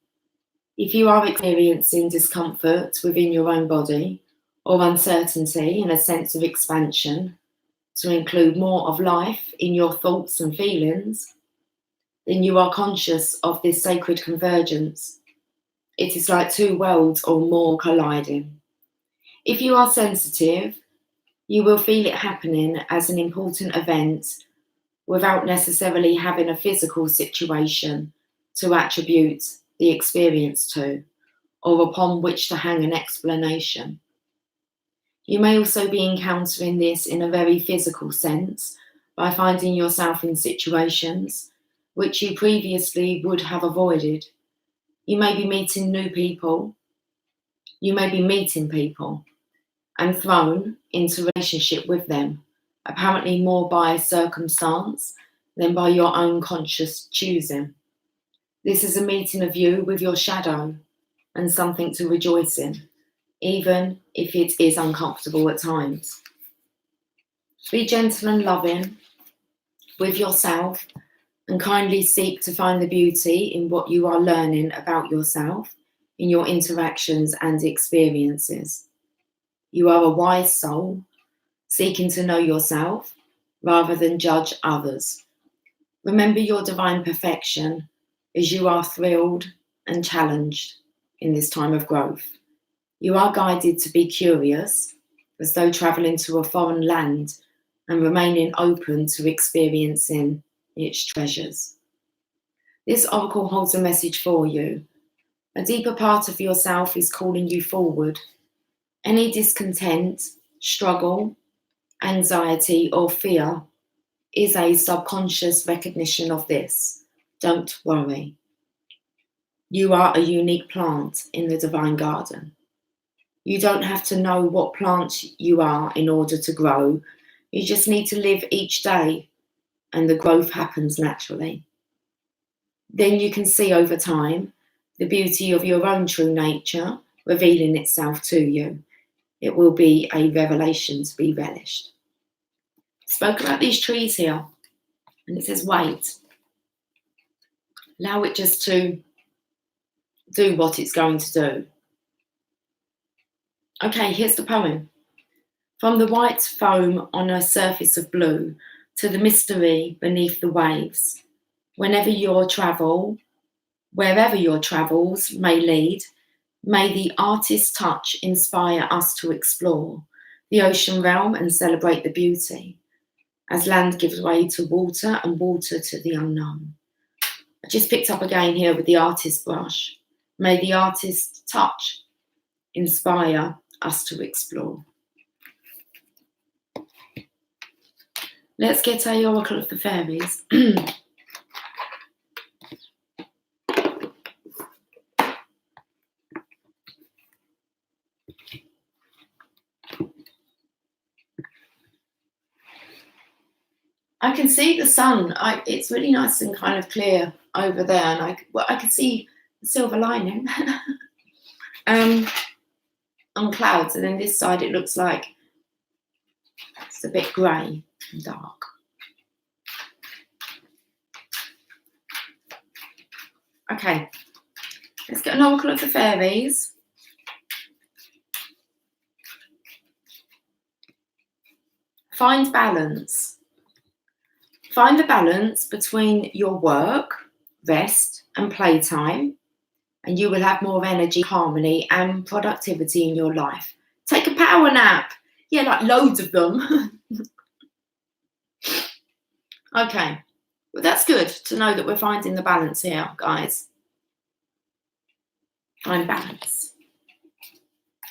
If you are experiencing discomfort within your own body or uncertainty and a sense of expansion to include more of life in your thoughts and feelings, then you are conscious of this sacred convergence. It is like two worlds or more colliding. If you are sensitive, you will feel it happening as an important event without necessarily having a physical situation to attribute the experience to, or upon which to hang an explanation. You may also be encountering this in a very physical sense by finding yourself in situations which you previously would have avoided. You may be meeting new people. You may be meeting people and thrown into relationship with them, apparently more by circumstance than by your own conscious choosing. This is a meeting of you with your shadow and something to rejoice in, even if it is uncomfortable at times. Be gentle and loving with yourself and kindly seek to find the beauty in what you are learning about yourself in your interactions and experiences. You are a wise soul seeking to know yourself rather than judge others. Remember your divine perfection as you are thrilled and challenged in this time of growth. You are guided to be curious, as though travelling to a foreign land and remaining open to experiencing its treasures. This oracle holds a message for you. A deeper part of yourself is calling you forward. Any discontent, struggle, anxiety, or fear is a subconscious recognition of this. Don't worry. You are a unique plant in the divine garden. You don't have to know what plant you are in order to grow. You just need to live each day, and the growth happens naturally. Then you can see over time the beauty of your own true nature revealing itself to you. It will be a revelation to be relished. Spoke about these trees here, and it says wait. Allow it just to do what it's going to do. Okay, here's the poem. From the white foam on a surface of blue to the mystery beneath the waves, wherever your travels may lead, may the artist's touch inspire us to explore the ocean realm and celebrate the beauty, as land gives way to water and water to the unknown. I just picked up again here with the artist brush. May the artist's touch inspire us to explore. Let's get a oracle of the fairies. I can see the sun. It's really nice and kind of clear over there, and I can see the silver lining on clouds, and then this side it looks like it's a bit grey and dark. Okay, let's get an oracle of the fairies. Find balance. Find the balance between your work, rest, and playtime, and you will have more energy, harmony, and productivity in your life. Take a power nap. Yeah, like loads of them. Okay, well, that's good to know that we're finding the balance here, guys. Find balance.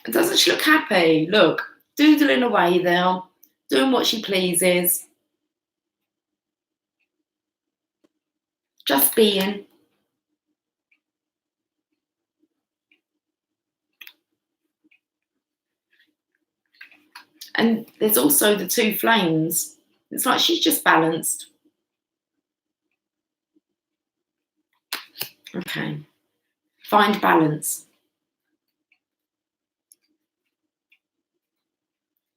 Doesn't she look happy? Look, doodling away there, doing what she pleases. Just being. And there's also the two flames. It's like she's just balanced. Okay. Find balance.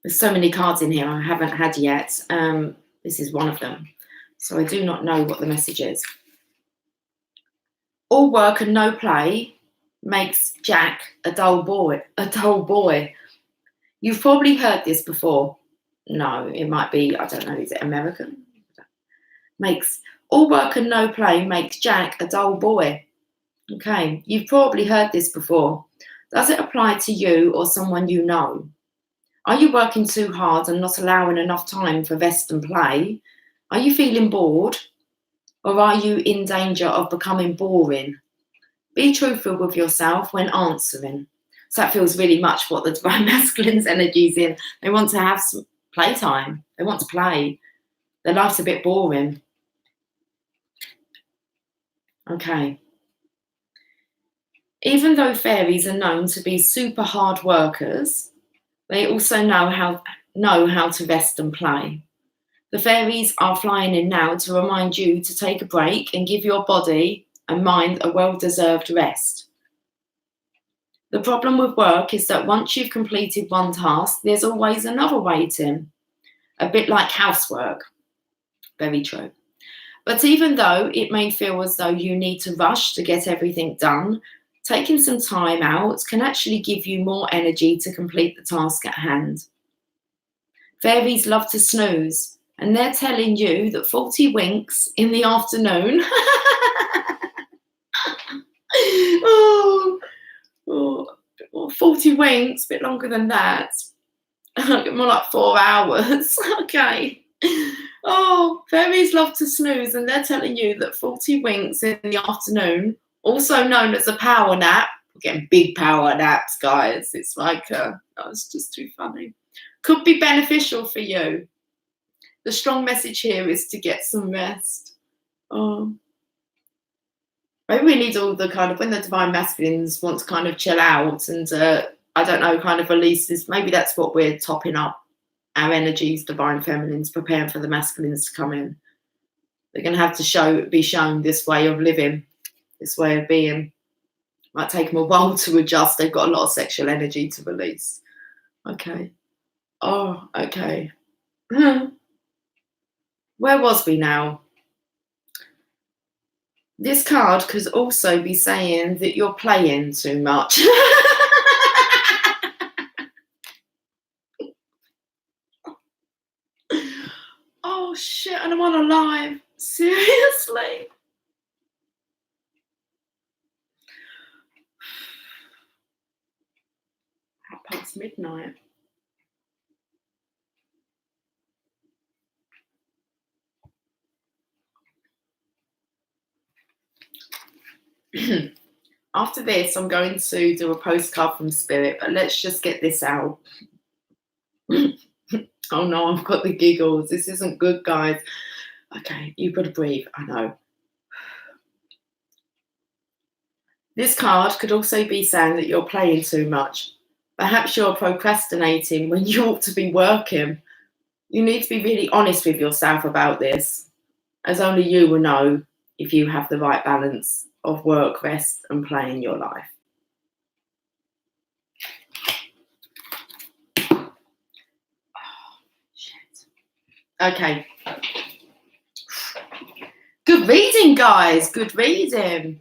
There's so many cards in here I haven't had yet. This is one of them. So I do not know what the message is. All work and no play makes Jack a dull boy. A dull boy. You've probably heard this before. No, it might be, I don't know, is it American? All work and no play makes Jack a dull boy. Okay, you've probably heard this before. Does it apply to you or someone you know? Are you working too hard and not allowing enough time for rest and play? Are you feeling bored? Or are you in danger of becoming boring? Be truthful with yourself when answering. So that feels really much what the Divine Masculine's energy is in. They want to have some playtime. They want to play. Their life's a bit boring. Okay. Even though fairies are known to be super hard workers, they also know how to rest and play. The fairies are flying in now to remind you to take a break and give your body and mind a well-deserved rest. The problem with work is that once you've completed one task, there's always another waiting. A bit like housework. Very true. But even though it may feel as though you need to rush to get everything done, taking some time out can actually give you more energy to complete the task at hand. Fairies love to snooze, and they're telling you that 40 winks in the afternoon oh, 40 winks, a bit longer than that. More like 4 hours. Okay. Oh, fairies love to snooze, and they're telling you that 40 winks in the afternoon, also known as a power nap, we're getting big power naps, guys. It's like, it's just too funny. Could be beneficial for you. The strong message here is to get some rest. Oh. Maybe we need all the kind of, when the divine masculines want to kind of chill out and, I don't know, kind of release this. Maybe that's what we're topping up our energies, divine feminines, preparing for the masculines to come in. They're going to have to be shown this way of living, this way of being. Might take them a while to adjust. They've got a lot of sexual energy to release. Okay. Oh, okay. Where was we now? This card could also be saying that you're playing too much. Oh shit, and I'm on a live. Seriously? Past midnight. After this, I'm going to do a postcard from Spirit, but let's just get this out. Oh no, I've got the giggles. This isn't good, guys. Okay, you've got to breathe. I know. This card could also be saying that you're playing too much. Perhaps you're procrastinating when you ought to be working. You need to be really honest with yourself about this, as only you will know if you have the right balance of work, rest, and play in your life. Oh, shit. Okay. Good reading, guys. Good reading.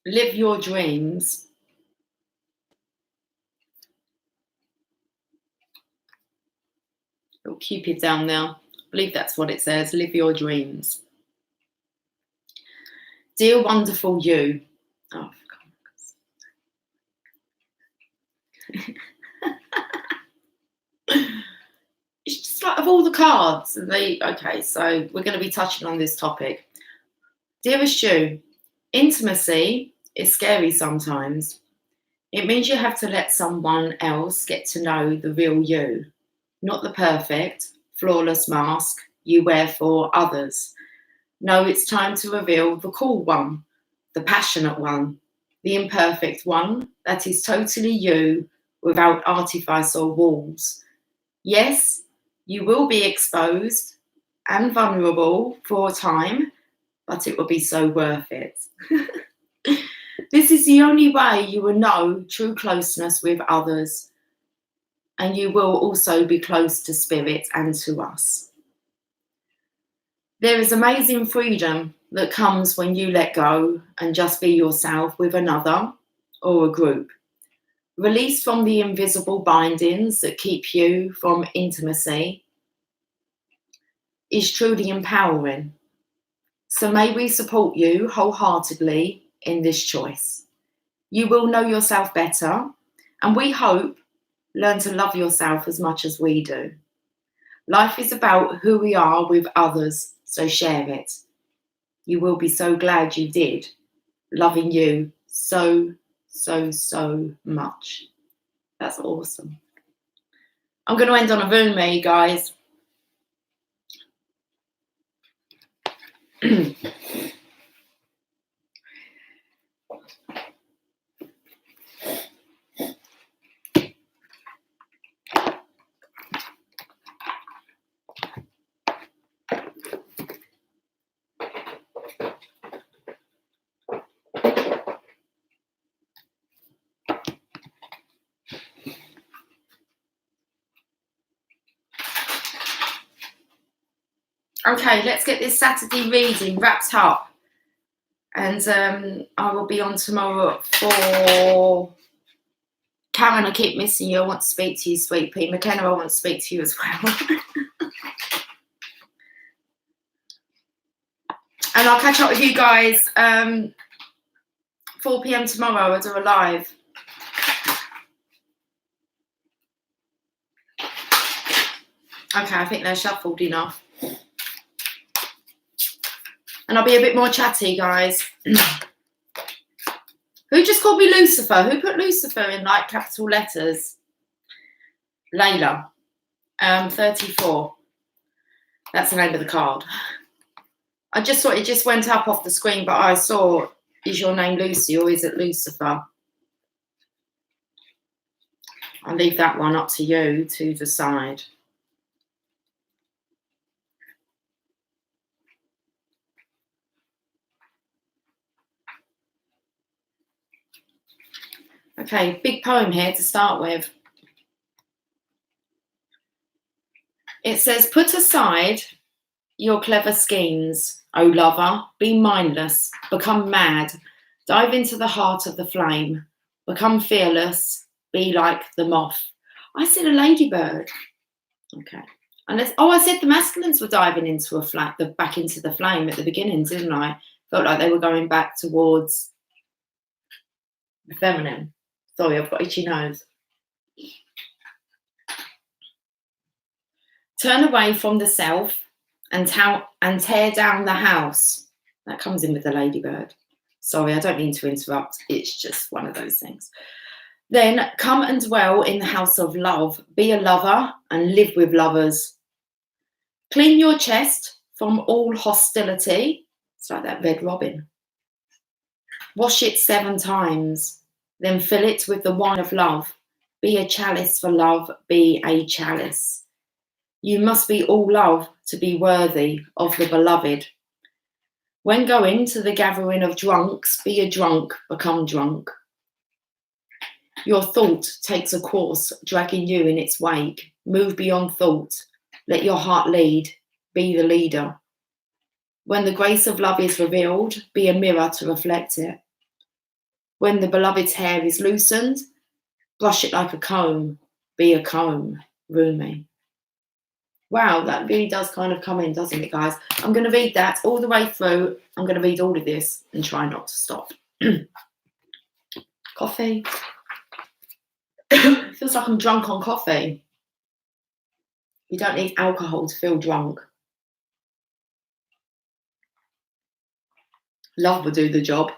Live your dreams. It'll keep it down there. I believe that's what it says. Live your dreams. Dear wonderful you. Oh, it's just like of all the cards. Okay, so we're going to be touching on this topic. Dearest you, intimacy is scary sometimes. It means you have to let someone else get to know the real you, not the perfect, flawless mask you wear for others. No, it's time to reveal the cool one, the passionate one, the imperfect one that is totally you without artifice or walls. Yes, you will be exposed and vulnerable for a time, but it will be so worth it. This is the only way you will know true closeness with others, and you will also be close to spirit and to us. There is amazing freedom that comes when you let go and just be yourself with another or a group. Release from the invisible bindings that keep you from intimacy is truly empowering. So may we support you wholeheartedly in this choice. You will know yourself better, and we hope Learn to love yourself as much as we do. Life is about who we are with others, so share it. You will be so glad you did. Loving you so, so, so much. That's awesome. I'm going to end on a Rumi, guys. Okay, let's get this Saturday reading wrapped up. And I will be on tomorrow for Karen. I keep missing you. I want to speak to you, sweet pea. McKenna, I want to speak to you as well. And I'll catch up with you guys 4 p.m. tomorrow. I'll do a live. Okay, I think they're shuffled enough. And I'll be a bit more chatty, guys. Who just called me Lucifer? Who put Lucifer in like capital letters? Layla. 34. That's the name of the card. I just thought it just went up off the screen, but I saw, is your name Lucy or is it Lucifer? I'll leave that one up to you to decide. Okay, big poem here to start with. It says, put aside your clever schemes, O lover, be mindless, become mad, dive into the heart of the flame, become fearless, be like the moth. I said a ladybird. Okay. Unless, oh, I said the masculines were diving into back into the flame at the beginning, didn't I? Felt like they were going back towards the feminine. Sorry, I've got itchy nose. Turn away from the self and tear down the house. That comes in with the ladybird. Sorry, I don't mean to interrupt. It's just one of those things. Then come and dwell in the house of love. Be a lover and live with lovers. Clean your chest from all hostility. It's like that Red Robin. Wash it 7 times. Then fill it with the wine of love. Be a chalice for love. Be a chalice. You must be all love to be worthy of the beloved. When going to the gathering of drunks, be a drunk, become drunk. Your thought takes a course, dragging you in its wake. Move beyond thought. Let your heart lead. Be the leader. When the grace of love is revealed, be a mirror to reflect it. When the beloved's hair is loosened, brush it like a comb. Be a comb. Rumi. Wow, that really does kind of come in, doesn't it, guys? I'm going to read that all the way through. I'm going to read all of this and try not to stop. Coffee. Feels like I'm drunk on coffee. You don't need alcohol to feel drunk. Love will do the job.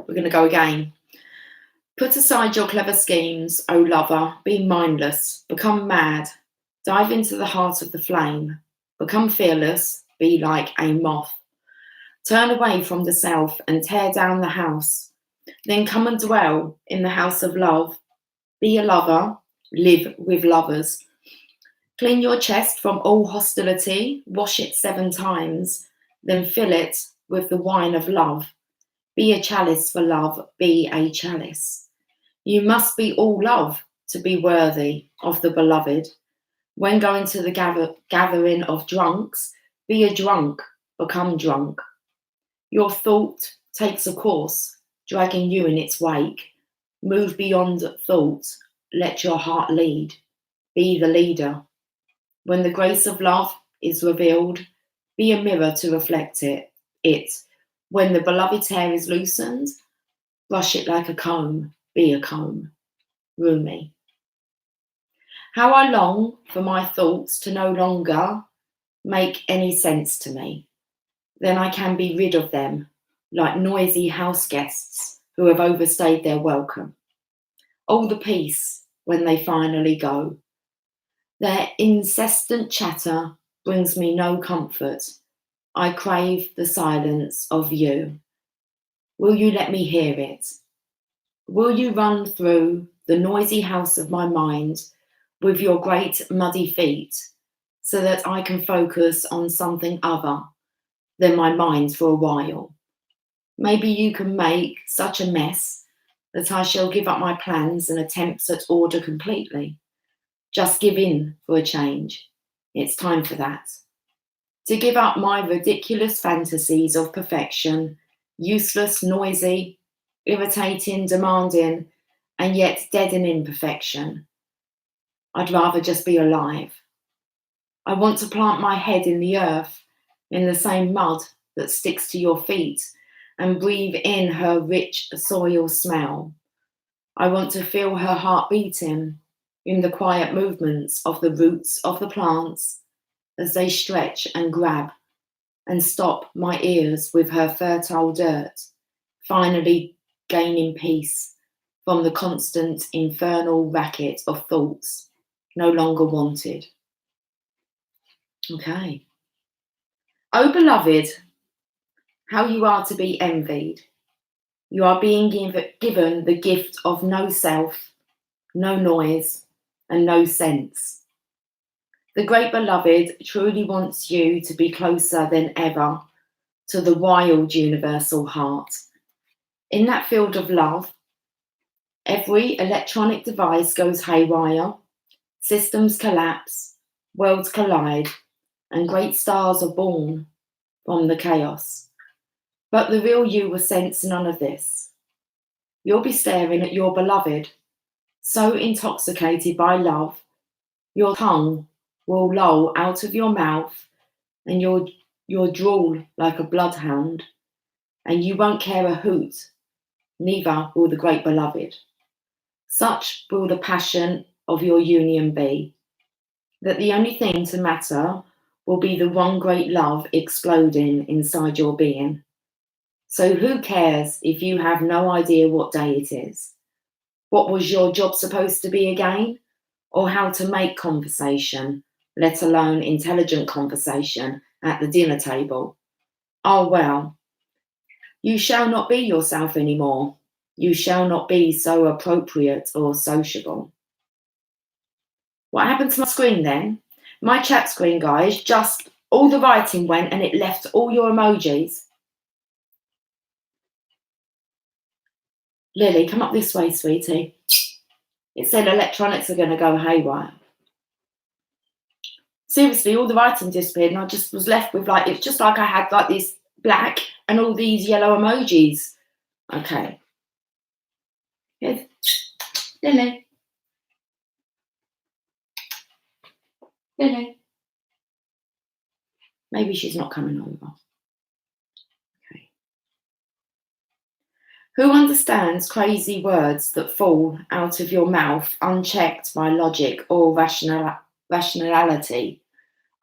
We're going to go again. Put aside your clever schemes, O lover, be mindless, become mad, dive into the heart of the flame, become fearless, be like a moth. Turn away from the self and tear down the house. Then come and dwell in the house of love. Be a lover, live with lovers. Clean your chest from all hostility, wash it 7 times, then fill it with the wine of love. Be a chalice for love, be a chalice. You must be all love to be worthy of the beloved. When going to the gathering of drunks, be a drunk, become drunk. Your thought takes a course, dragging you in its wake. Move beyond thought, let your heart lead. Be the leader. When the grace of love is revealed, be a mirror to reflect it. When the beloved's hair is loosened, brush it like a comb. Be a comb. Rumi. How I long for my thoughts to no longer make any sense to me. Then I can be rid of them, like noisy house guests who have overstayed their welcome. All the peace when they finally go. Their incessant chatter brings me no comfort. I crave the silence of you. Will you let me hear it? Will you run through the noisy house of my mind with your great muddy feet so that I can focus on something other than my mind for a while? Maybe you can make such a mess that I shall give up my plans and attempts at order completely. Just give in for a change. It's time for that. To give up my ridiculous fantasies of perfection, useless, noisy, irritating, demanding, and yet deadening perfection. I'd rather just be alive. I want to plant my head in the earth, in the same mud that sticks to your feet, and breathe in her rich soil smell. I want to feel her heart beating in the quiet movements of the roots of the plants as they stretch and grab, and stop my ears with her fertile dirt, finally gaining peace from the constant infernal racket of thoughts no longer wanted. Okay. Oh, beloved, how you are to be envied. You are being given the gift of no self, no noise, and no sense. The great beloved truly wants you to be closer than ever to the wild universal heart. In that field of love, every electronic device goes haywire, systems collapse, worlds collide, and great stars are born from the chaos. But the real you will sense none of this. You'll be staring at your beloved, so intoxicated by love, your tongue will loll out of your mouth and you'll drool like a bloodhound, and you won't care a hoot, neither will the great beloved. Such will the passion of your union be, that the only thing to matter will be the one great love exploding inside your being. So who cares if you have no idea what day it is? What was your job supposed to be again? Or how to make conversation, let alone intelligent conversation, at the dinner table? Oh well, you shall not be yourself anymore. You shall not be so appropriate or sociable. What happened to my screen then? My chat screen, guys, just all the writing went and it left all your emojis. Lily, come up this way, sweetie. It said electronics are going to go haywire. Seriously, all the writing disappeared and I just was left with it's just like I had this black and all these yellow emojis. Okay. Good. Lily. Lily. Maybe she's not coming over. Okay. Who understands crazy words that fall out of your mouth unchecked by logic or rationality?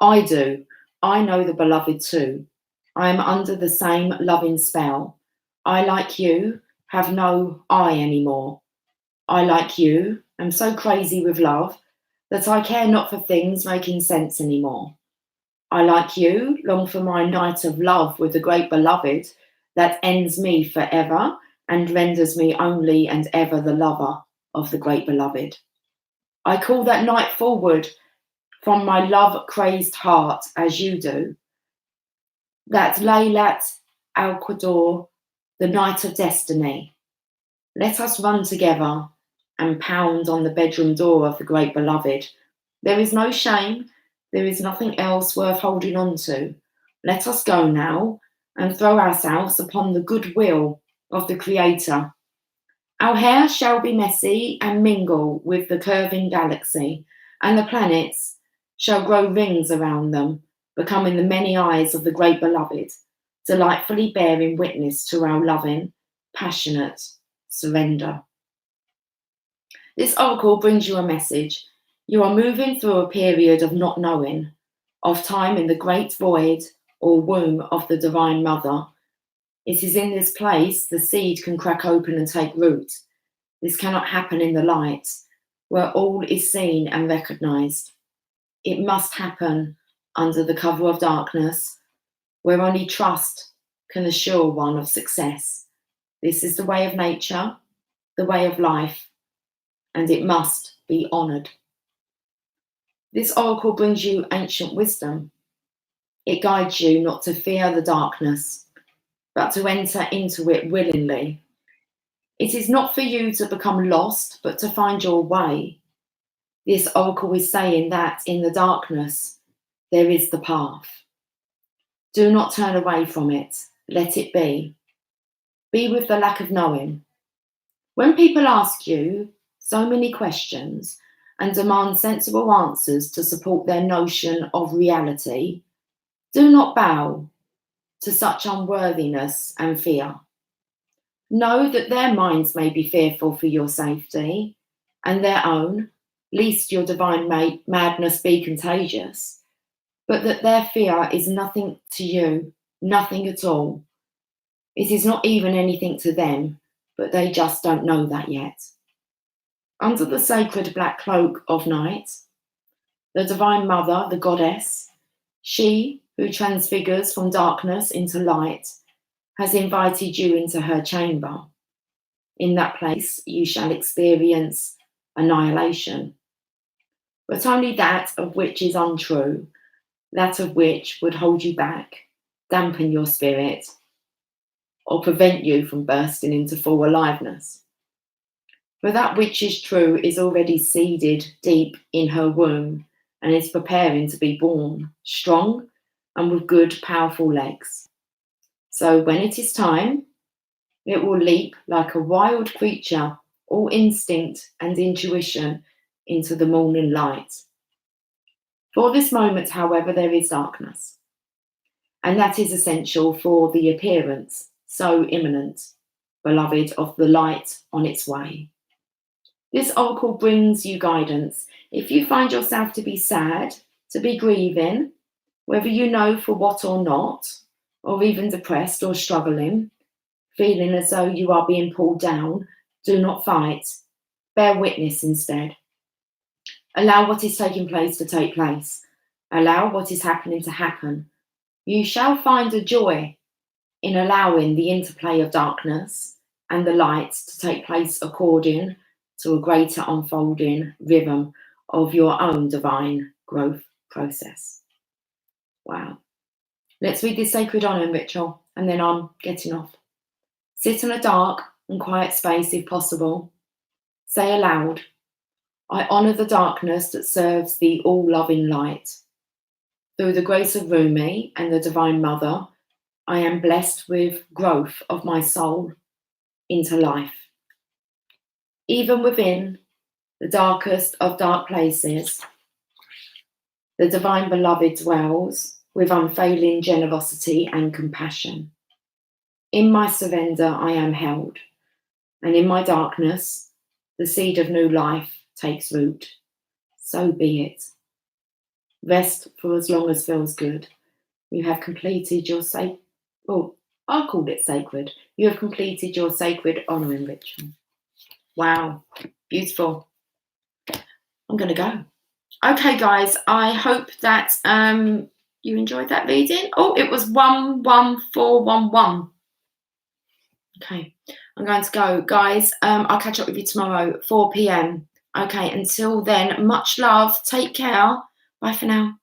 I do. I know the beloved too. I am under the same loving spell. I, like you, have no I anymore. I, like you, am so crazy with love that I care not for things making sense anymore. I, like you, long for my night of love with the great beloved that ends me forever and renders me only and ever the lover of the great beloved. I call that night forward from my love-crazed heart as you do. That Laylat al-Qadr, the night of destiny. Let us run together and pound on the bedroom door of the great beloved. There is no shame. There is nothing else worth holding on to. Let us go now and throw ourselves upon the goodwill of the Creator. Our hair shall be messy and mingle with the curving galaxy, and the planets shall grow rings around them, becoming the many eyes of the great beloved, delightfully bearing witness to our loving, passionate surrender. This oracle brings you a message. You are moving through a period of not knowing, of time in the great void or womb of the Divine Mother. It is in this place the seed can crack open and take root. This cannot happen in the light, where all is seen and recognised. It must happen under the cover of darkness, where only trust can assure one of success. This is the way of nature, the way of life, and it must be honoured. This oracle brings you ancient wisdom. It guides you not to fear the darkness, but to enter into it willingly. It is not for you to become lost, but to find your way. This oracle is saying that in the darkness, there is the path. Do not turn away from it. Let it be. Be with the lack of knowing. When people ask you so many questions and demand sensible answers to support their notion of reality, do not bow to such unworthiness and fear. Know that their minds may be fearful for your safety and their own, lest your divine madness be contagious, but that their fear is nothing to you, nothing at all. It is not even anything to them, but they just don't know that yet. Under the sacred black cloak of night, the Divine Mother, the Goddess, she who transfigures from darkness into light, has invited you into her chamber. In that place, you shall experience annihilation. But only that of which is untrue, that of which would hold you back, dampen your spirit, or prevent you from bursting into full aliveness. For that which is true is already seeded deep in her womb and is preparing to be born, strong and with good, powerful legs. So when it is time, it will leap like a wild creature, all instinct and intuition, into the morning light. For this moment, however, there is darkness, and that is essential for the appearance, so imminent, beloved, of the light on its way. This oracle brings you guidance. If you find yourself to be sad, to be grieving, whether you know for what or not, or even depressed or struggling, feeling as though you are being pulled down, do not fight. Bear witness instead. Allow what is taking place to take place. Allow what is happening to happen. You shall find a joy in allowing the interplay of darkness and the light to take place according to a greater unfolding rhythm of your own divine growth process. Wow. Let's read this sacred honour ritual and then I'm getting off. Sit in a dark and quiet space if possible. Say aloud, I honour the darkness that serves the all-loving light. Through the grace of Rumi and the Divine Mother, I am blessed with growth of my soul into life. Even within the darkest of dark places, the Divine Beloved dwells with unfailing generosity and compassion. In my surrender, I am held, and in my darkness, the seed of new life takes root. So be it. Rest for as long as feels good. You have completed your I'll call it sacred. You have completed your sacred honouring ritual. Wow, beautiful. I'm going to go. Okay, guys, I hope that you enjoyed that reading. Oh, it was 11411. Okay, I'm going to go, guys. I'll catch up with you tomorrow, 4 p.m. Okay, until then, much love. Take care. Bye for now.